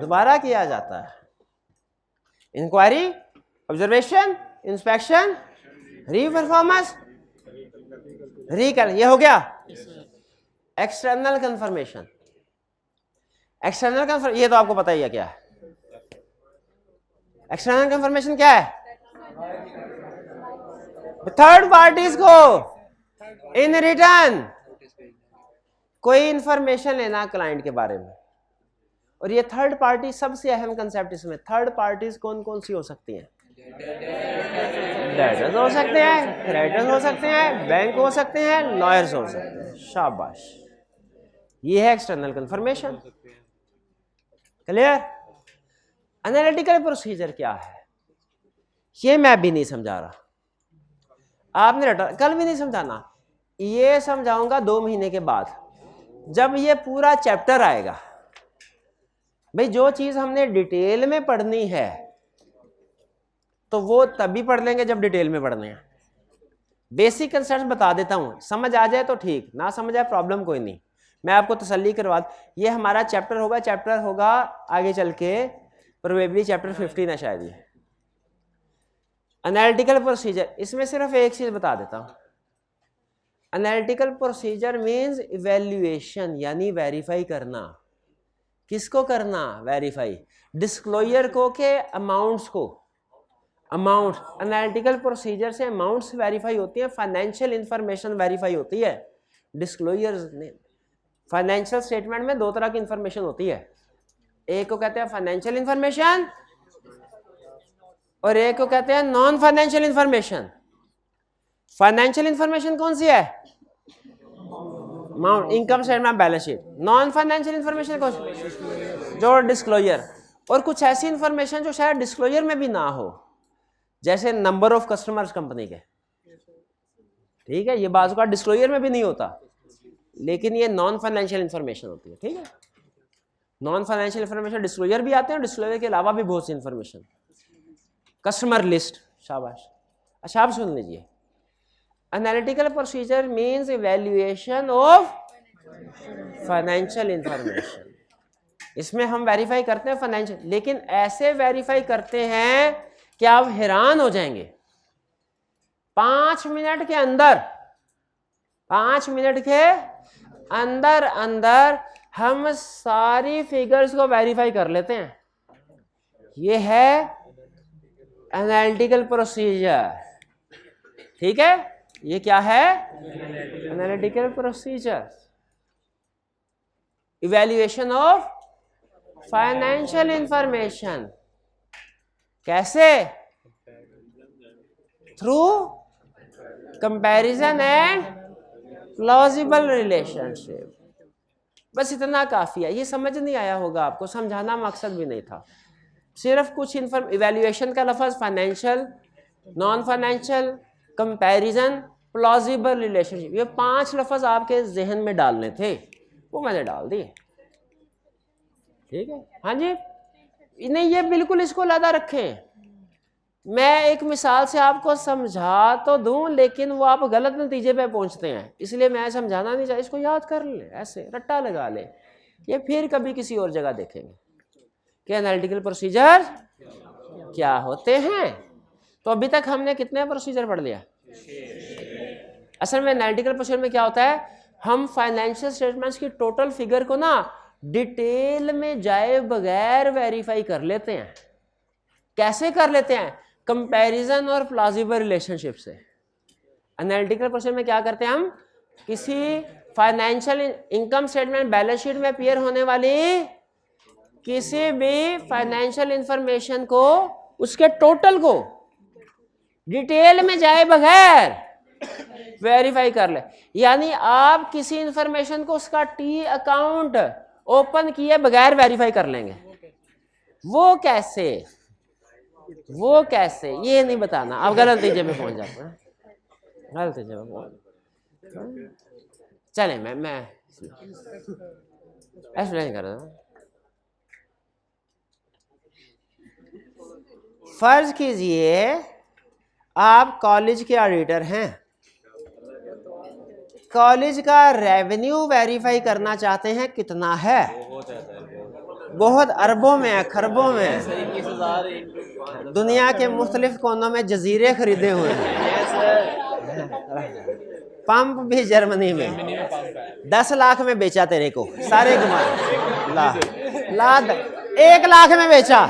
दोबारा किया जाता है। इंक्वायरी, ऑब्जर्वेशन, इंस्पेक्शन, रीपरफॉर्मेंस, ये हो गया। External confirmation. एक्सटर्नल कंफर्मेशन ये तो आपको पता ही है क्या है। एक्सटर्नल कंफर्मेशन क्या है? थर्ड पार्टीज को इन रिटर्न कोई इंफॉर्मेशन लेना क्लाइंट के बारे में। और ये थर्ड पार्टी सबसे अहम कंसेप्ट इसमें। थर्ड पार्टीज कौन कौन सी हो सकती हैं? डेटर्स हो सकते हैं, क्रेडिटर्स हो सकते हैं, बैंक हो सकते हैं, लॉयर्स हो सकते हैं। शाबाश, ये है external confirmation. Clear? Analytical procedure क्या है ये मैं भी नहीं समझा रहा, आपने कल भी नहीं समझाना, ये समझाऊंगा 2 महीने के बाद, जब ये पूरा चैप्टर आएगा। भाई जो चीज हमने डिटेल में पढ़नी है तो वो तभी पढ़ लेंगे जब डिटेल में पढ़ने हैं। बेसिक कंसेप्ट बता देता हूं, समझ आ जाए तो ठीक, ना समझ आए प्रॉब्लम कोई नहीं, मैं आपको तसल्ली करवा। ये हमारा चैप्टर होगा आगे चल के, प्रोबेबली चैप्टर 15 है शायद। ये एनालिटिकल प्रोसीजर, इसमें सिर्फ एक चीज बता देता हूं। एनालिटिकल प्रोसीजर मींस इवैल्यूएशन, यानी वेरीफाई करना। किसको करना? वेरीफाई। डिस्क्लोजर को के अमाउंट्स को। अमाउंट एनालिटिकल प्रोसीजर से अमाउंट्स वेरीफाई होती हैं, फाइनेंशियल इंफॉर्मेशन वेरीफाई होती है। डिस्क्लोजर ने फाइनेंशियल स्टेटमेंट में दो तरह की इंफॉर्मेशन होती है, एक को कहते हैं फाइनेंशियल इंफॉर्मेशन और एक को कहते हैं non financial information. Financial information कौन सी है? Amount, income statement, balance sheet. Non financial information कौन सी? जो डिस्क्लोजर। और कुछ ऐसी इंफॉर्मेशन जो शायद डिस्क्लोजर में भी ना हो, जैसे नंबर ऑफ कस्टमर्स कंपनी के, ठीक है, ये बाजू का डिस्क्लोजर में भी नहीं होता, लेकिन ये नॉन फाइनेंशियल इंफॉर्मेशन होती है। ठीक है, नॉन फाइनेंशियल इंफॉर्मेशन डिस्क्लोजर भी आते हैं, डिस्क्लोजर के अलावा भी बहुत सी इंफॉर्मेशन। कस्टमर लिस्ट, शाबाश। अच्छा आप सुन लीजिए, analytical procedure means evaluation of financial information. इसमें हम वेरीफाई करते हैं फाइनेंशियल, लेकिन ऐसे वेरीफाई करते हैं कि आप हैरान हो जाएंगे। 5 मिनट के अंदर, 5 मिनट के अंदर अंदर हम सारी फिगर्स को वेरीफाई कर लेते हैं। ये है एनालिटिकल प्रोसीजर। ठीक है, ये क्या है? Analytical procedure, evaluation of financial information. कैसे? Through comparison and plausible relationship. बस इतना काफी है। ये समझ नहीं आया होगा आपको, समझाना मकसद भी नहीं था। सिर्फ कुछ इवैल्यूएशन का लफ्ज financial, non financial, comparison, plausible relationship, ये 5 लफ्ज आपके जहन में डालने थे, वो मैंने डाल दिए। ठीक है, हाँ जी, नहीं ये बिल्कुल इसको लादा रखें। मैं एक मिसाल से आपको समझा तो दूं, लेकिन वो आप गलत नतीजे पे पहुंचते हैं, इसलिए मैं समझाना नहीं चाहिए। इसको याद कर ले, ऐसे रट्टा लगा ले, ये फिर कभी किसी और जगह देखेंगे कि एनालिटिकल प्रोसीजर क्या होते हैं। तो अभी तक हमने कितने प्रोसीजर पढ़ लिया? असल में एनालिटिकल प्रोसीजर में क्या होता है, हम फाइनेंशियल स्टेटमेंट्स की टोटल फिगर को ना डिटेल में जाए बगैर वेरीफाई कर लेते हैं। कैसे कर लेते हैं? कंपैरिजन और प्लॉजिबल रिलेशनशिप से। एनालिटिकल प्रोसीजर में क्या करते हैं, हम किसी financial income statement, balance sheet में अपीयर होने वाली किसी भी फाइनेंशियल इंफॉर्मेशन को, उसके टोटल को डिटेल में जाए बगैर वेरीफाई कर ले। यानी आप किसी इंफॉर्मेशन को उसका टी अकाउंट ओपन किए बगैर वेरीफाई कर लेंगे। वो कैसे? वो कैसे ये नहीं बताना, आप गलत नतीजे में पहुंच जाते हैं, गलत नतीजे में पहुंच। चले मैं एक्सप्लेन कर रहा हूं। फर्ज कीजिए आप कॉलेज के ऑडिटर हैं, कॉलेज का रेवेन्यू वेरीफाई करना चाहते हैं कितना है। बहुत अरबों में है, खरबों में है। दुनिया के मुख्तलिफ कोनों में जजीरे खरीदे हुए हैं। पंप भी जर्मनी में 10 लाख में बेचा तेरे को, सारे घुमा ला 1 लाख में बेचा,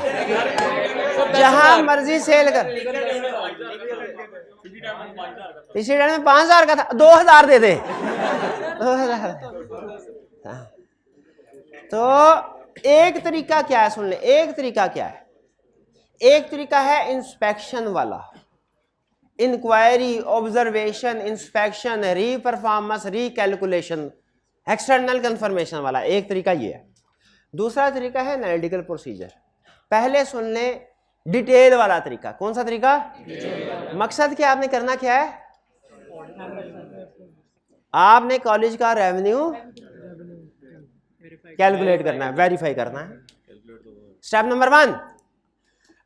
जहां मर्जी सेल कर। पिछले टाइम में 5000 का था, 2000 दे दे। 2000। तो एक तरीका क्या है, सुन ले, एक तरीका क्या है। एक तरीका है इंस्पेक्शन वाला, inquiry, observation, inspection, reperformance, recalculation, external confirmation वाला। एक तरीका ये है। दूसरा तरीका है एनालिटिकल प्रोसीजर। पहले सुन ले डिटेल वाला तरीका। कौन सा तरीका? मकसद क्या, आपने करना क्या है, आपने कॉलेज का रेवेन्यू कैलकुलेट करना है, वेरीफाई करना है। स्टेप नंबर 1,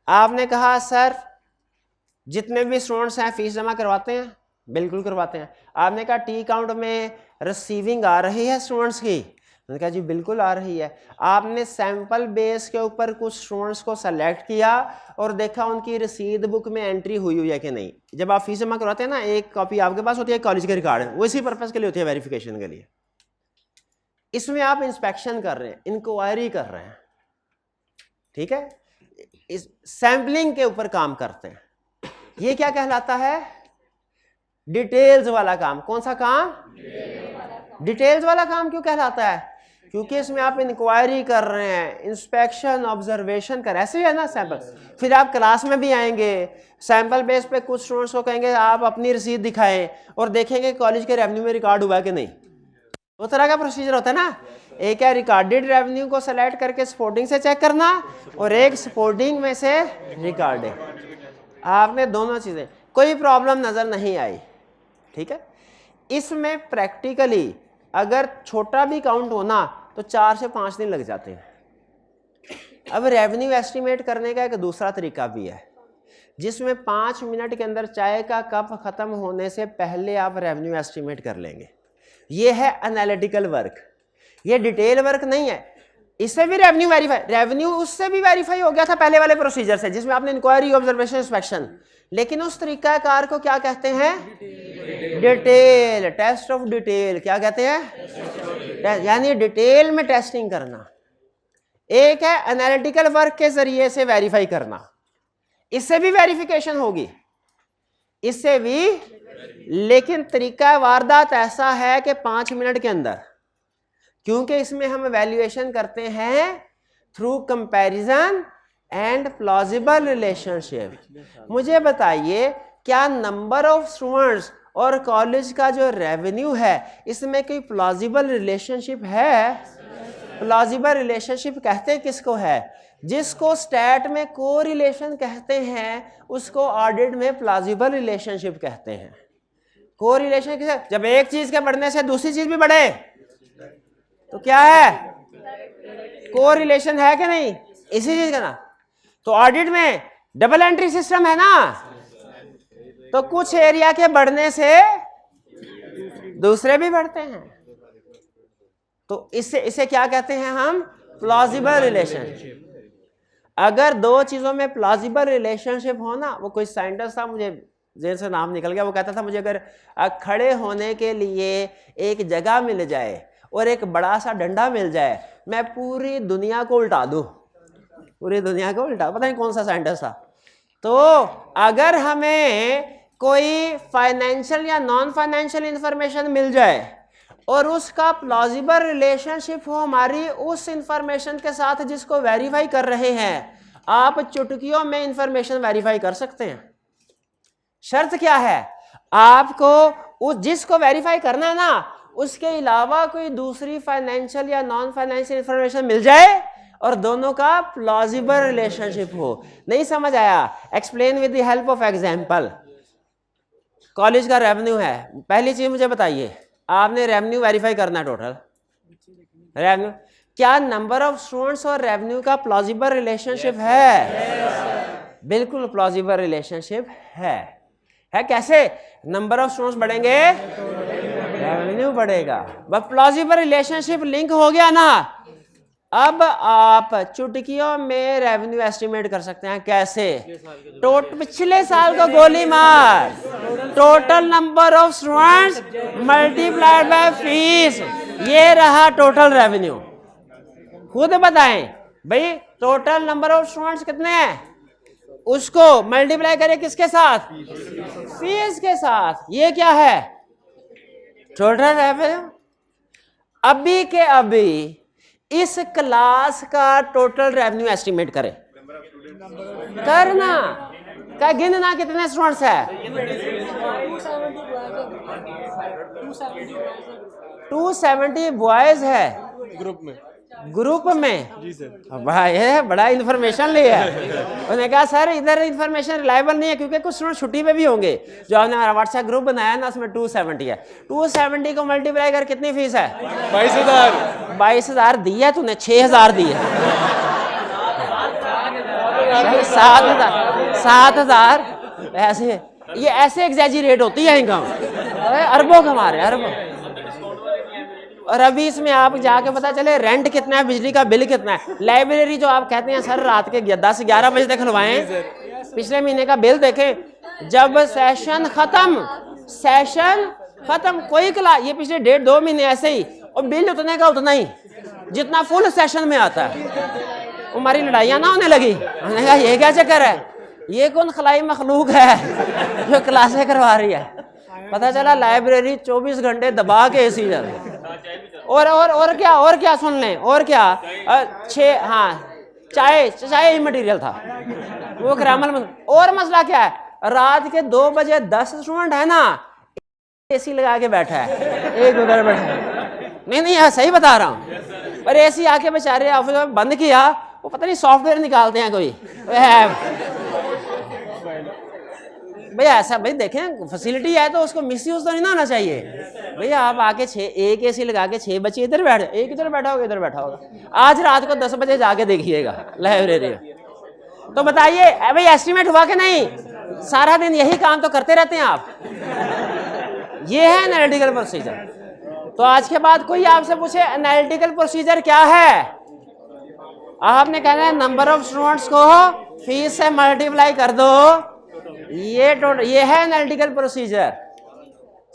आपने कहा सर जितने भी स्टूडेंट्स हैं फीस जमा करवाते हैं? बिल्कुल करवाते हैं। आपने कहा टी अकाउंट में रिसीविंग आ रही है स्टूडेंट्स की? मैंने कहा जी बिल्कुल आ रही है। आपने सैंपल बेस के ऊपर कुछ स्टूडेंट्स को सेलेक्ट किया और देखा उनकी रसीद बुक में एंट्री हुई है कि नहीं। जब आप फीस जमा करवाते हैं ना, एक कॉपी आपके पास होती है, कॉलेज का रिकॉर्ड है, वो इसी पर्पज़ के लिए होती है, वेरिफिकेशन के लिए। इसमें आप इंस्पेक्शन कर रहे हैं, इंक्वायरी कर रहे हैं, ठीक है, इस सैम्पलिंग के ऊपर काम करते हैं। ये क्या कहलाता है? डिटेल्स वाला काम। कौन सा काम? डिटेल्स वाला काम क्यों कहलाता है? क्योंकि इसमें आप इंक्वायरी कर रहे हैं, इंस्पेक्शन ऑब्जर्वेशन कर, ऐसे ही है ना सैंपल। फिर आप क्लास में भी आएंगे, सैंपल बेस पे कुछ स्टूडेंट्स को कहेंगे आप अपनी रसीद दिखाएं और देखेंगे कॉलेज के रेवेन्यू में रिकॉर्ड हुआ है कि नहीं। दो तरह का प्रोसीजर होता है ना, एक है रिकॉर्डेड रेवेन्यू को सेलेक्ट करके सपोर्टिंग से चेक करना, और एक सपोर्टिंग में से रिकॉर्डिंग। आपने दोनों चीज़ें, कोई प्रॉब्लम नज़र नहीं आई, ठीक है। इसमें प्रैक्टिकली अगर छोटा भी काउंट होना तो 4 से 5 दिन लग जाते हैं। अब रेवेन्यू एस्टिमेट करने का एक दूसरा तरीका भी है, जिसमें 5 मिनट के अंदर चाय का कप ख़त्म होने से पहले आप रेवेन्यू एस्टिमेट कर लेंगे। ये है एनालिटिकल वर्क, ये डिटेल वर्क नहीं है। इससे भी रेवेन्यू वेरीफाई, रेवेन्यू उससे भी वेरीफाई हो गया था पहले वाले प्रोसीजर से, जिसमें आपने इंक्वायरी, ऑब्जर्वेशन, इंस्पेक्शन, लेकिन उस तरीकाकार को क्या कहते हैं? Detail, test of detail. क्या कहते हैं? यानी डिटेल में टेस्टिंग करना। एक है एनालिटिकल वर्क के जरिए से वेरीफाई करना, इससे भी वेरिफिकेशन होगी, इससे भी, लेकिन तरीका वारदात ऐसा है कि 5 मिनट के अंदर, क्योंकि इसमें हम वैल्यूएशन करते हैं through comparison and plausible relationship. मुझे बताइए, क्या नंबर ऑफ स्टूडेंट्स और कॉलेज का जो रेवेन्यू है इसमें कोई प्लॉजिबल रिलेशनशिप है? प्लॉजिबल रिलेशनशिप कहते किसको है? जिसको स्टैट में कोरिलेशन कहते हैं, उसको ऑडिट में प्लॉजिबल रिलेशनशिप कहते हैं। कोरिलेशन किसे? जब एक चीज के बढ़ने से दूसरी चीज भी बढ़े तो क्या है? कोरिलेशन है कि नहीं? इसी चीज का ना। तो ऑडिट में डबल एंट्री सिस्टम है ना, तो कुछ एरिया के बढ़ने से दूसरे भी बढ़ते हैं, तो इसे क्या कहते हैं हम? Plausible relationship. अगर दो चीजों में प्लॉजिबल रिलेशनशिप हो ना, वो कोई साइंटिस्ट था, मुझे जेल से नाम निकल गया, वो कहता था मुझे अगर खड़े होने के लिए एक जगह मिल जाए और एक बड़ा सा डंडा मिल जाए, मैं पूरी दुनिया को उल्टा दूं, पूरी दुनिया को उल्टा, पता नहीं कौन सा साइंटिस्ट था। तो अगर हमें कोई फाइनेंशियल या नॉन फाइनेंशियल इंफॉर्मेशन मिल जाए और उसका प्लॉजिबल रिलेशनशिप हो हमारी उस इंफॉर्मेशन के साथ जिसको वेरीफाई कर रहे हैं, आप चुटकियों में इंफॉर्मेशन वेरीफाई कर सकते हैं। शर्त क्या है? आपको उस जिसको वेरीफाई करना है ना, उसके अलावा कोई दूसरी फाइनेंशियल या नॉन फाइनेंशियल इंफॉर्मेशन मिल जाए और दोनों का प्लॉजिबल रिलेशनशिप हो। नहीं समझ आया? Explain with the help of example. College का रेवेन्यू है, पहली चीज मुझे बताइए, आपने रेवेन्यू वेरीफाई करना है, टोटल रेवेन्यू, क्या नंबर ऑफ स्टूडेंट्स और रेवेन्यू का प्लॉजिबल रिलेशनशिप है? बिल्कुल प्लॉजिबल रिलेशनशिप है। कैसे? नंबर ऑफ स्टूडेंट्स बढ़ेंगे, रेवेन्यू बढ़ेगा। बस प्लॉजिबल रिलेशनशिप लिंक हो गया ना, अब आप चुटकियों में रेवेन्यू एस्टिमेट कर सकते हैं। कैसे? पिछले साल को गोली मार, total number of students multiplied by fees, ये रहा टोटल रेवेन्यू। खुद बताएं भाई, टोटल नंबर ऑफ स्टूडेंट्स कितने हैं, उसको मल्टीप्लाई करें किसके साथ? फीस के साथ। ये क्या है? Total revenue. अभी के अभी इस क्लास का टोटल रेवेन्यू एस्टिमेट करें, करना क्या, गिनना कितने स्टूडेंट्स है? 270 बॉयज है ग्रुप में जी सर। भाई बड़ा इन्फॉर्मेशन लिया है। उन्होंने कहा सर इधर इन्फॉर्मेशन रिलायबल नहीं है, क्योंकि कुछ स्टूडेंट छुट्टी पे भी होंगे। जो आपने हमारा व्हाट्सएप ग्रुप बनाया ना, उसमें 270 है। 270 को मल्टीप्लाई कर कितनी फीस है? 22,000। 22,000 दिया तूने, 6,000 दिया, 7,000 ऐसे। ये ऐसे एग्जैजरेट होती है इनकम, अरबों कमा रहे, अरबों। और अभी इसमें आप जाके पता चले रेंट कितना है, बिजली का बिल कितना है। लाइब्रेरी जो आप कहते हैं सर रात के 10-11 बजे तक खुलवाएं, पिछले महीने का बिल देखें, जब सेशन खत्म कोई क्लास, ये पिछले 1.5-2 महीने ऐसे ही, और बिल उतने का उतना ही जितना फुल सेशन में आता है। हमारी लड़ाइयाँ ना होने लगी, हमने कहा ये क्या चक्कर है, ये कौन खलाई मखलूक है जो क्लासें करवा रही है। पता चला लाइब्रेरी 24 घंटे दबा के एसी चल रही। और क्या सुन लें, और क्या, चाय ही मटेरियल था वो करामल। और मसला क्या है, रात के 2 बजे 10 स्टूडेंट है ना, एसी लगा के बैठा है, एक उधर बैठा है। नहीं सही बता रहा हूँ। पर एसी आके बेचारे ऑफिस में बंद किया, वो पता नहीं सॉफ्टवेयर निकालते हैं कोई भैया। ऐसा भाई देखें, फैसिलिटी है तो उसको मिसयूज तो नहीं ना होना चाहिए भैया। आप आके एक एसी लगा के 6 बच्चे इधर बैठ, एक इधर बैठा होगा, इधर बैठा होगा। आज रात को 10 बजे जाके देखिएगा लाइब्रेरी। तो बताइए भाई एस्टिमेट हुआ कि नहीं? सारा दिन यही काम तो करते रहते हैं आप। ये है एनालिटिकल प्रोसीजर। तो आज के बाद कोई आपसे पूछे एनालिटिकल प्रोसीजर क्या है, आपने कहना है नंबर ऑफ स्टूडेंट्स को फीस से मल्टीप्लाई कर दो, ये है एनालिटिकल प्रोसीजर।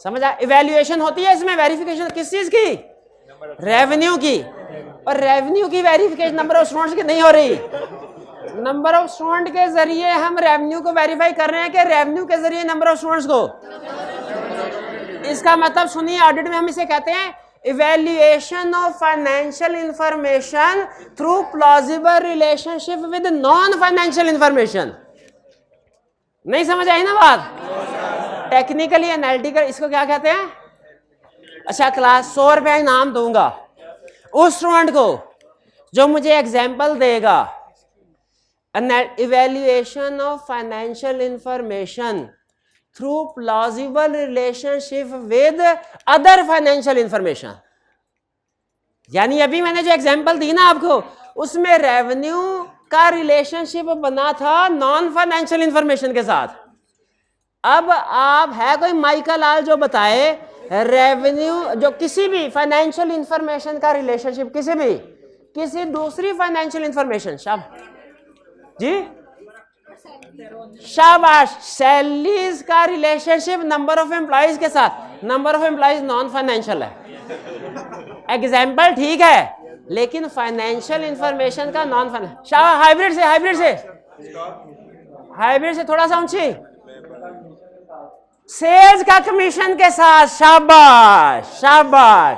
समझा? इवैल्यूएशन होती है इसमें, वेरिफिकेशन किस चीज की? रेवेन्यू की। और रेवेन्यू की वेरिफिकेशन नंबर ऑफ स्टूडेंट्स की नहीं हो रही। नंबर ऑफ स्टूडेंट के जरिए हम रेवेन्यू को वेरीफाई कर रहे हैं कि रेवेन्यू के जरिए नंबर ऑफ स्टूडेंट्स को। इसका मतलब सुनिए, ऑडिट में हम इसे कहते हैं evaluation of financial information through plausible relationship with non financial information. नहीं समझ आई ना बात? टेक्निकली एनालिटिकल इसको क्या कहते हैं? अच्छा, क्लास 100 रुपया इनाम दूंगा उस स्टूडेंट को जो मुझे एग्जाम्पल देगा evaluation of financial information through plausible relationship with other financial information. यानी अभी मैंने जो एग्जाम्पल दी ना आपको, उसमें रेवेन्यू का रिलेशनशिप बना था नॉन फाइनेंशियल इंफॉर्मेशन के साथ। अब आप है कोई माइकल लाल जो बताए रेवेन्यू जो किसी भी फाइनेंशियल इंफॉर्मेशन का रिलेशनशिप किसी दूसरी फाइनेंशियल इंफॉर्मेशन शाबाश, सैलरीज का रिलेशनशिप नंबर ऑफ एम्प्लॉइज के साथ। Number of employees non financial है, एग्जाम्पल ठीक है, लेकिन फाइनेंशियल इंफॉर्मेशन का नॉन फाइनेंशियल। हाइब्रिड से थोड़ा सा ऊंची, सेल्स का कमीशन के साथ। शाबाश।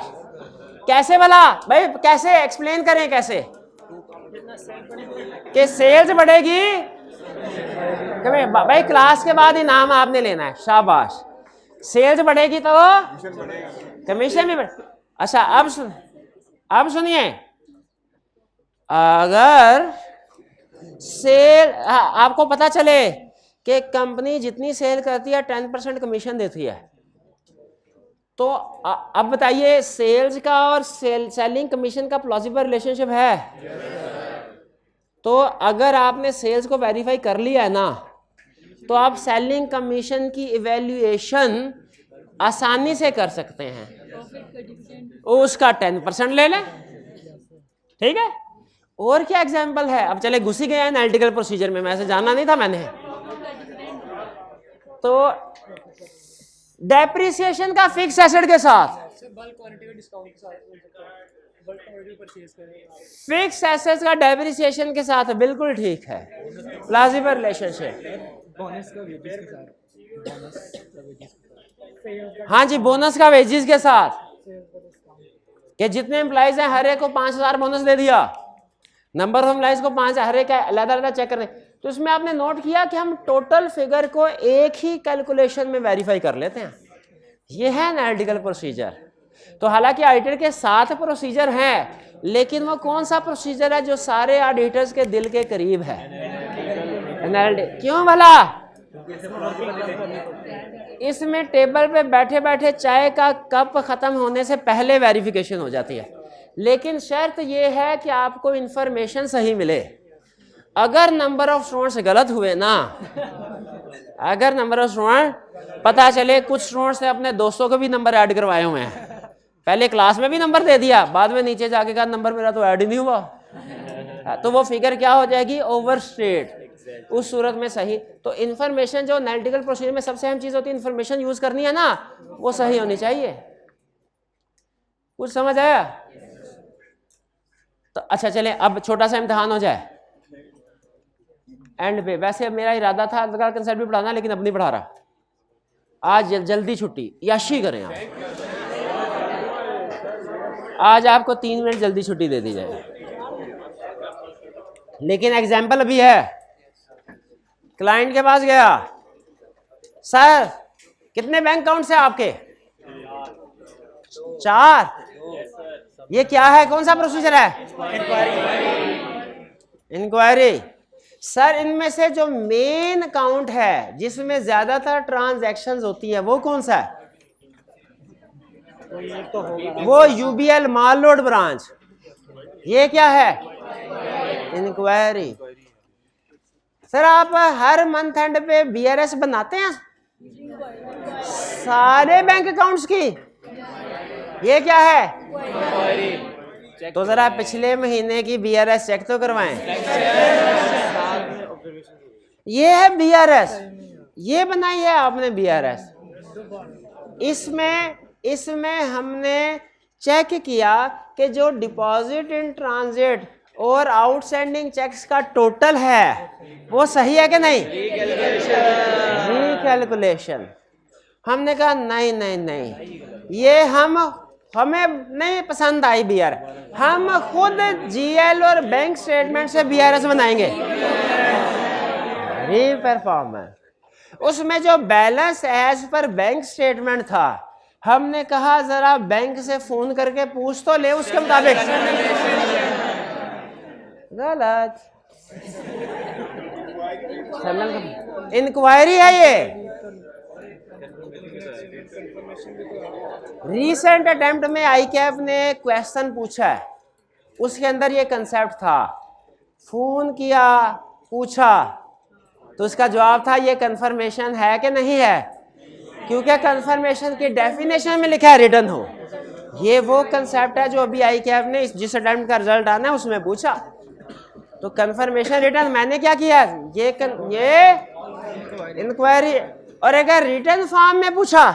कैसे भला भाई, कैसे एक्सप्लेन करें, कैसे कि सेल्स बढ़ेगी भाई, क्लास के बाद इनाम आपने लेना है। शाबाश, सेल्स बढ़ेगी तो कमीशन भी बढ़े। अच्छा, अब सुनिए, अगर सेल आपको पता चले कि कंपनी जितनी सेल करती है 10% कमीशन देती है, तो अब बताइए सेल्स का और सेलिंग कमीशन का प्लॉजिबल रिलेशनशिप है? तो अगर आपने सेल्स को वेरीफाई कर लिया है ना, तो आप सेलिंग कमीशन की इवैल्यूएशन आसानी से कर सकते हैं, उसका 10% ले लें। ठीक है? और क्या एग्जाम्पल है? अब चले घुसी गए एनालिटिकल प्रोसीजर में, मैं ऐसे जानना नहीं था मैंने। तो डेप्रिसिएशन का फिक्स एसेट के साथ, फिक्स एसेट्स का डेप्रिसिएशन के साथ, बिल्कुल ठीक है, प्लॉजिबल रिलेशनशिप। हाँ जी, बोनस का वेजेस के साथ, कि जितने एम्प्लॉइज हैं हर एक को 5000 बोनस दे दिया, नंबर ऑफ एम्प्लॉइज को 5 हर एक अलग चेक करने। तो इसमें आपने नोट किया कि हम टोटल फिगर को एक ही कैलकुलेशन में वेरीफाई कर लेते हैं। ये है एनालिटिकल प्रोसीजर। तो हालांकि ऑडिटर के 7 प्रोसीजर हैं, लेकिन वो कौन सा प्रोसीजर है जो सारे ऑडिटर्स के दिल के करीब है? एनालिटिकल। क्यों भला? इसमें टेबल पे बैठे बैठे चाय का कप खत्म होने से पहले वेरिफिकेशन हो जाती है, लेकिन शर्त यह है कि आपको इंफॉर्मेशन सही मिले। अगर नंबर ऑफ स्टूडेंट्स गलत हुए ना, अगर नंबर ऑफ स्टूडेंट पता चले कुछ स्टूडेंट्स ने अपने दोस्तों को भी नंबर ऐड करवाए हुए हैं, पहले क्लास में भी नंबर दे दिया, बाद में नीचे जाके कहा नंबर मेरा तो ऐड ही नहीं हुआ, तो वो फिगर क्या हो जाएगी, ओवरस्टेट। उस सूरत में सही। तो इंफॉर्मेशन जो एनालिटिकल प्रोसीजर में सबसे अहम चीज होती है, इंफॉर्मेशन यूज करनी है ना, वो सही होनी चाहिए। कुछ समझ आया? तो अच्छा चले, अब छोटा सा इम्तिहान हो जाए एंड पे। वैसे मेरा इरादा था अलग कंसेप्ट भी पढ़ाना, लेकिन अब नहीं पढ़ा रहा, आज जल्दी छुट्टी, याशी करें आप, आज आपको 3 मिनट जल्दी छुट्टी दे दी जाए। लेकिन एग्जाम्पल अभी है, क्लाइंट के पास गया, सर कितने बैंक अकाउंट्स हैं आपके? 4। ये क्या है, कौन सा प्रोसीजर है? इंक्वायरी। सर इनमें से जो मेन अकाउंट है जिसमें ज्यादातर ट्रांजैक्शंस होती है वो कौन सा है? वो यूबीएल माल रोड ब्रांच। ये क्या है? इंक्वायरी। सर आप हर मंथ एंड पे बीआरएस बनाते हैं सारे बैंक अकाउंट्स की? ये क्या है? तो जरा पिछले महीने की बीआरएस चेक तो करवाएं। ये है बीआरएस, ये बनाई है आपने बीआरएस। इसमें हमने चेक किया कि जो डिपॉजिट इन ट्रांजिट और आउटस्टैंडिंग चेक्स का टोटल है वो सही है कि नहीं? रिकैलकुलेशन। हमने कहा नहीं नहीं नहीं, ये हमें नहीं पसंद आई बीआर, हम खुद जीएल और बैंक स्टेटमेंट से बीआरएस बनाएंगे। रीपरफॉर्मेंस। उसमें जो बैलेंस एज पर बैंक स्टेटमेंट था, हमने कहा जरा बैंक से फोन करके पूछ तो ले उसके मुताबिक। गलत। इंक्वायरी है ये। रीसेंट अटेम्प्ट में आईकैप ने क्वेश्चन पूछा है, उसके अंदर ये कंसेप्ट था, फोन किया पूछा तो उसका जवाब था ये कंफर्मेशन है कि नहीं है, क्योंकि कंफर्मेशन की डेफिनेशन में लिखा है रिटर्न हो। ये वो कंसेप्ट है जो अभी आईकैप ने जिस अटेम्प्ट का रिजल्ट आना है उसमें पूछा। तो कंफर्मेशन रिटर्न मैंने क्या किया, ये इंक्वायरी। और अगर रिटर्न फॉर्म में पूछा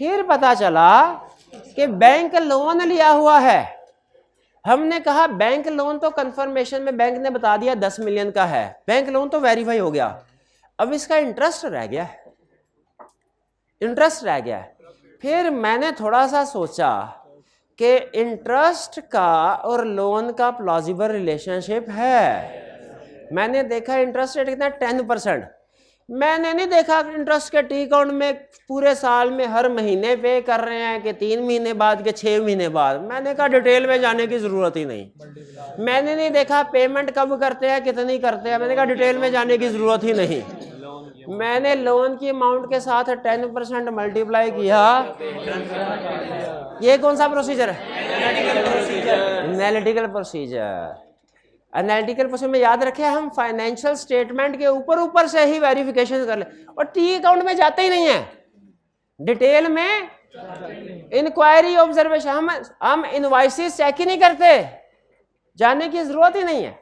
फिर पता चला कि बैंक लोन लिया हुआ है। हमने कहा बैंक लोन तो कंफर्मेशन में बैंक ने बता दिया 10 मिलियन का है, बैंक लोन तो वेरीफाई हो गया, अब इसका इंटरेस्ट रह गया है, इंटरेस्ट रह गया है। फिर मैंने थोड़ा सा सोचा कि इंटरेस्ट का और लोन का प्लॉजिबल रिलेशनशिप है। मैंने देखा इंटरेस्ट रेट कितना 10%। मैंने नहीं देखा इंटरेस्ट के टी अकाउंट में पूरे साल में हर महीने पे कर रहे हैं कि 3 महीने बाद के 6 महीने बाद। मैंने कहा डिटेल में जाने की ज़रूरत ही नहीं। मैंने नहीं देखा पेमेंट कब करते हैं कितनी करते हैं, मैंने कहा डिटेल में जाने की ज़रूरत ही नहीं। मैंने लोन की अमाउंट के साथ 10% मल्टीप्लाई किया। ये कौन सा प्रोसीजर है? Analytical procedure. एनालिटिकल प्रोसीजर में याद रखें हम फाइनेंशियल स्टेटमेंट के ऊपर से ही वेरिफिकेशन कर ले, और टी अकाउंट में जाते ही नहीं है, डिटेल में इंक्वायरी ऑब्जर्वेशन। हम इनवॉइसेस चेक ही नहीं करते, जाने की जरूरत ही नहीं है।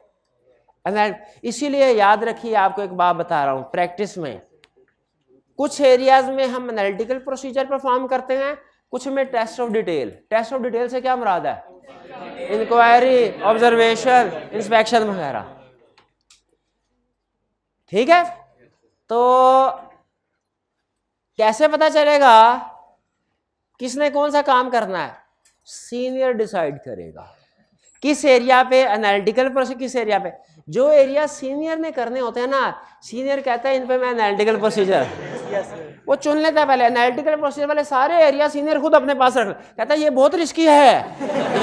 इसीलिए याद रखिए, आपको एक बात बता रहा हूं, प्रैक्टिस में कुछ एरियाज में हम एनालिटिकल प्रोसीजर परफॉर्म करते हैं, कुछ में test of detail. Test of detail से क्या मुराद है? इंक्वायरी, ऑब्जर्वेशन, इंस्पेक्शन वगैरह। ठीक है, तो कैसे पता चलेगा किसने कौन सा काम करना है? सीनियर डिसाइड करेगा किस एरिया पे एनालिटिकल प्रोसीजर, किस एरिया पे। जो एरिया सीनियर ने करने होते हैं ना, सीनियर कहता है इन पे मैं एनालिटिकल प्रोसीजर वो चुन लेता है पहले। एनालिटिकल प्रोसीजर वाले सारे एरिया सीनियर खुद अपने पास रख, कहता है ये बहुत रिस्की है,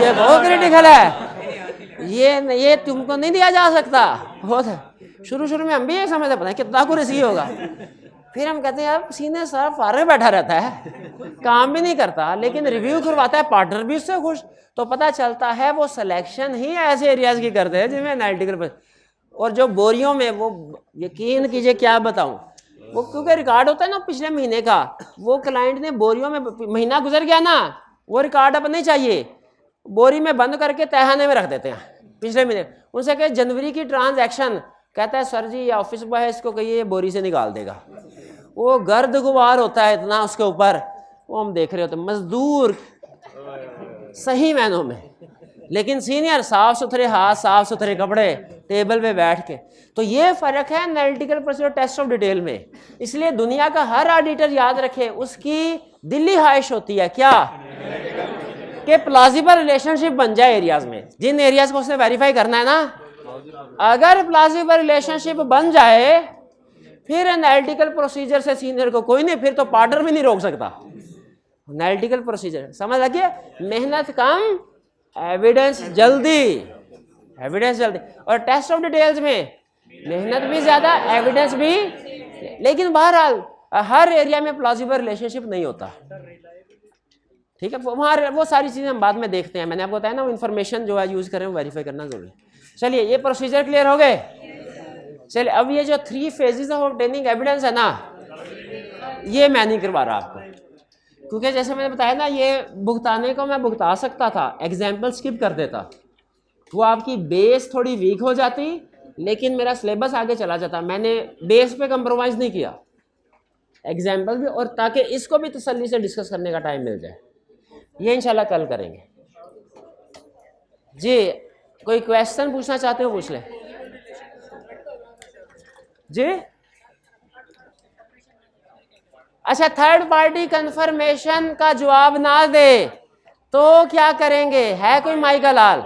ये बहुत क्रिटिकल है, ये तुमको नहीं दिया जा सकता। बहुत शुरू में हम भी ये समझते पता है कितना को रिस्की होगा। फिर हम कहते हैं यार सीनियर साहब फारे बैठा रहता है, काम भी नहीं करता, लेकिन रिव्यू करवाता है, पार्टनर भी उससे खुश। तो पता चलता है वो सिलेक्शन ही ऐसे एरियाज की करते हैं जिनमें एनालिटिकल। और जो बोरियों में, वो यकीन कीजिए क्या बताऊं, वो क्योंकि रिकॉर्ड होता है ना पिछले महीने का, वो क्लाइंट ने बोरियों में, महीना गुजर गया ना, वो रिकॉर्ड अब नहीं चाहिए, बोरी में बंद करके तहखाने में रख देते हैं पिछले महीने। उनसे कहे जनवरी की ट्रांजैक्शन, कहता है सर जी ये ऑफिस बॉय है, इसको कहिए बोरी से निकाल देगा। वो गर्द गुबार होता है इतना उसके ऊपर, वो हम देख रहे होते, मजदूर सही मायनों में, लेकिन सीनियर साफ सुथरे हाथ, साफ सुथरे कपड़े, टेबल पे बैठ के। तो ये फर्क है analytical procedure test of detail में। इसलिए दुनिया का हर ऑडिटर याद रखे, उसकी दिल्ली ख्वाहिश होती है क्या, कि प्लाजिबल रिलेशनशिप बन जाए एरियाज में, जिन एरियाज को उसने वेरीफाई करना है ना। अगर प्लाजिबल रिलेशनशिप बन जाए फिर एनालिटिकल प्रोसीजर से सीनियर को कोई नहीं, फिर तो पार्टनर भी नहीं रोक सकता। एनालिटिकल प्रोसीजर समझ लगे, मेहनत कम एविडेंस जल्दी, एविडेंस जल्दी। और टेस्ट ऑफ डिटेल्स में मेहनत भी ज्यादा, एविडेंस भी, लेकिन बहरहाल हर एरिया में प्लॉजिबल रिलेशनशिप नहीं होता, ठीक है। वहाँ वो सारी चीजें हम बाद में देखते हैं, मैंने आपको बताया ना, वो इन्फॉर्मेशन जो है यूज करें वो वेरीफाई करना जरूरी है। चलिए ये प्रोसीजर क्लियर हो गए। चलिए अब ये जो 3 फेजेस ऑफ ऑब्टेनिंग एविडेंस है ना, ये मैं नहीं करवा रहा आपको, क्योंकि जैसे मैंने बताया ना, ये भुगताने को मैं भुगता सकता था, एग्जाम्पल स्किप कर देता, वो आपकी बेस थोड़ी वीक हो जाती, लेकिन मेरा सिलेबस आगे चला जाता। मैंने बेस पे कंप्रोमाइज़ नहीं किया, एग्जाम्पल भी, और ताकि इसको भी तसल्ली से डिस्कस करने का टाइम मिल जाए। ये इंशाल्लाह कल करेंगे। जी कोई क्वेश्चन पूछना चाहते हो पूछ लें जी। अच्छा, थर्ड पार्टी कंफर्मेशन का जवाब ना दे तो क्या करेंगे, है कोई माई का लाल?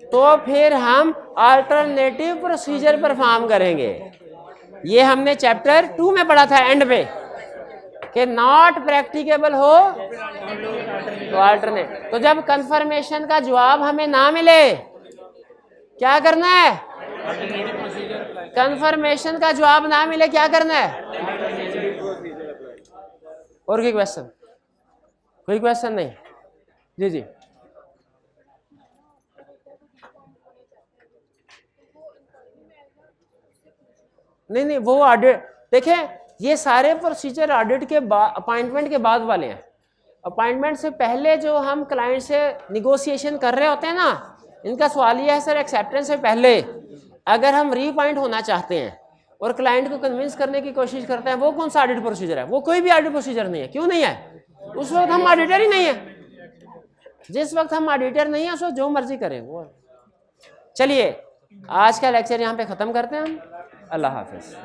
तो फिर हम अल्टरनेटिव प्रोसीजर परफॉर्म करेंगे। ये हमने चैप्टर 2 में पढ़ा था एंड पे, कि नॉट प्रैक्टिकेबल हो तो अल्टरनेट। तो जब कंफर्मेशन का जवाब हमें ना मिले क्या करना है, कंफर्मेशन का जवाब ना मिले क्या करना है? और कोई क्वेश्चन? कोई क्वेश्चन नहीं? जी जी नहीं, वो ऑडिट देखें, ये सारे प्रोसीजर ऑडिट के बाद, अपॉइंटमेंट के बाद वाले हैं। अपॉइंटमेंट से पहले जो हम क्लाइंट से निगोशिएशन कर रहे होते हैं ना, इनका सवाल ये है सर, एक्सेप्टेंस से पहले अगर हम रीअपॉइंट होना चाहते हैं और क्लाइंट को कन्विंस करने की कोशिश करते हैं, वो कौन सा ऑडिट प्रोसीजर है? वो कोई भी ऑडिट प्रोसीजर नहीं है। क्यों नहीं है? उस वक्त हम ऑडिटर ही नहीं है। जिस वक्त हम ऑडिटर नहीं है उस वक्त जो मर्जी करें वो। चलिए आज का लेक्चर यहाँ पे ख़त्म करते हैं हम। अल्लाह हाफिज़।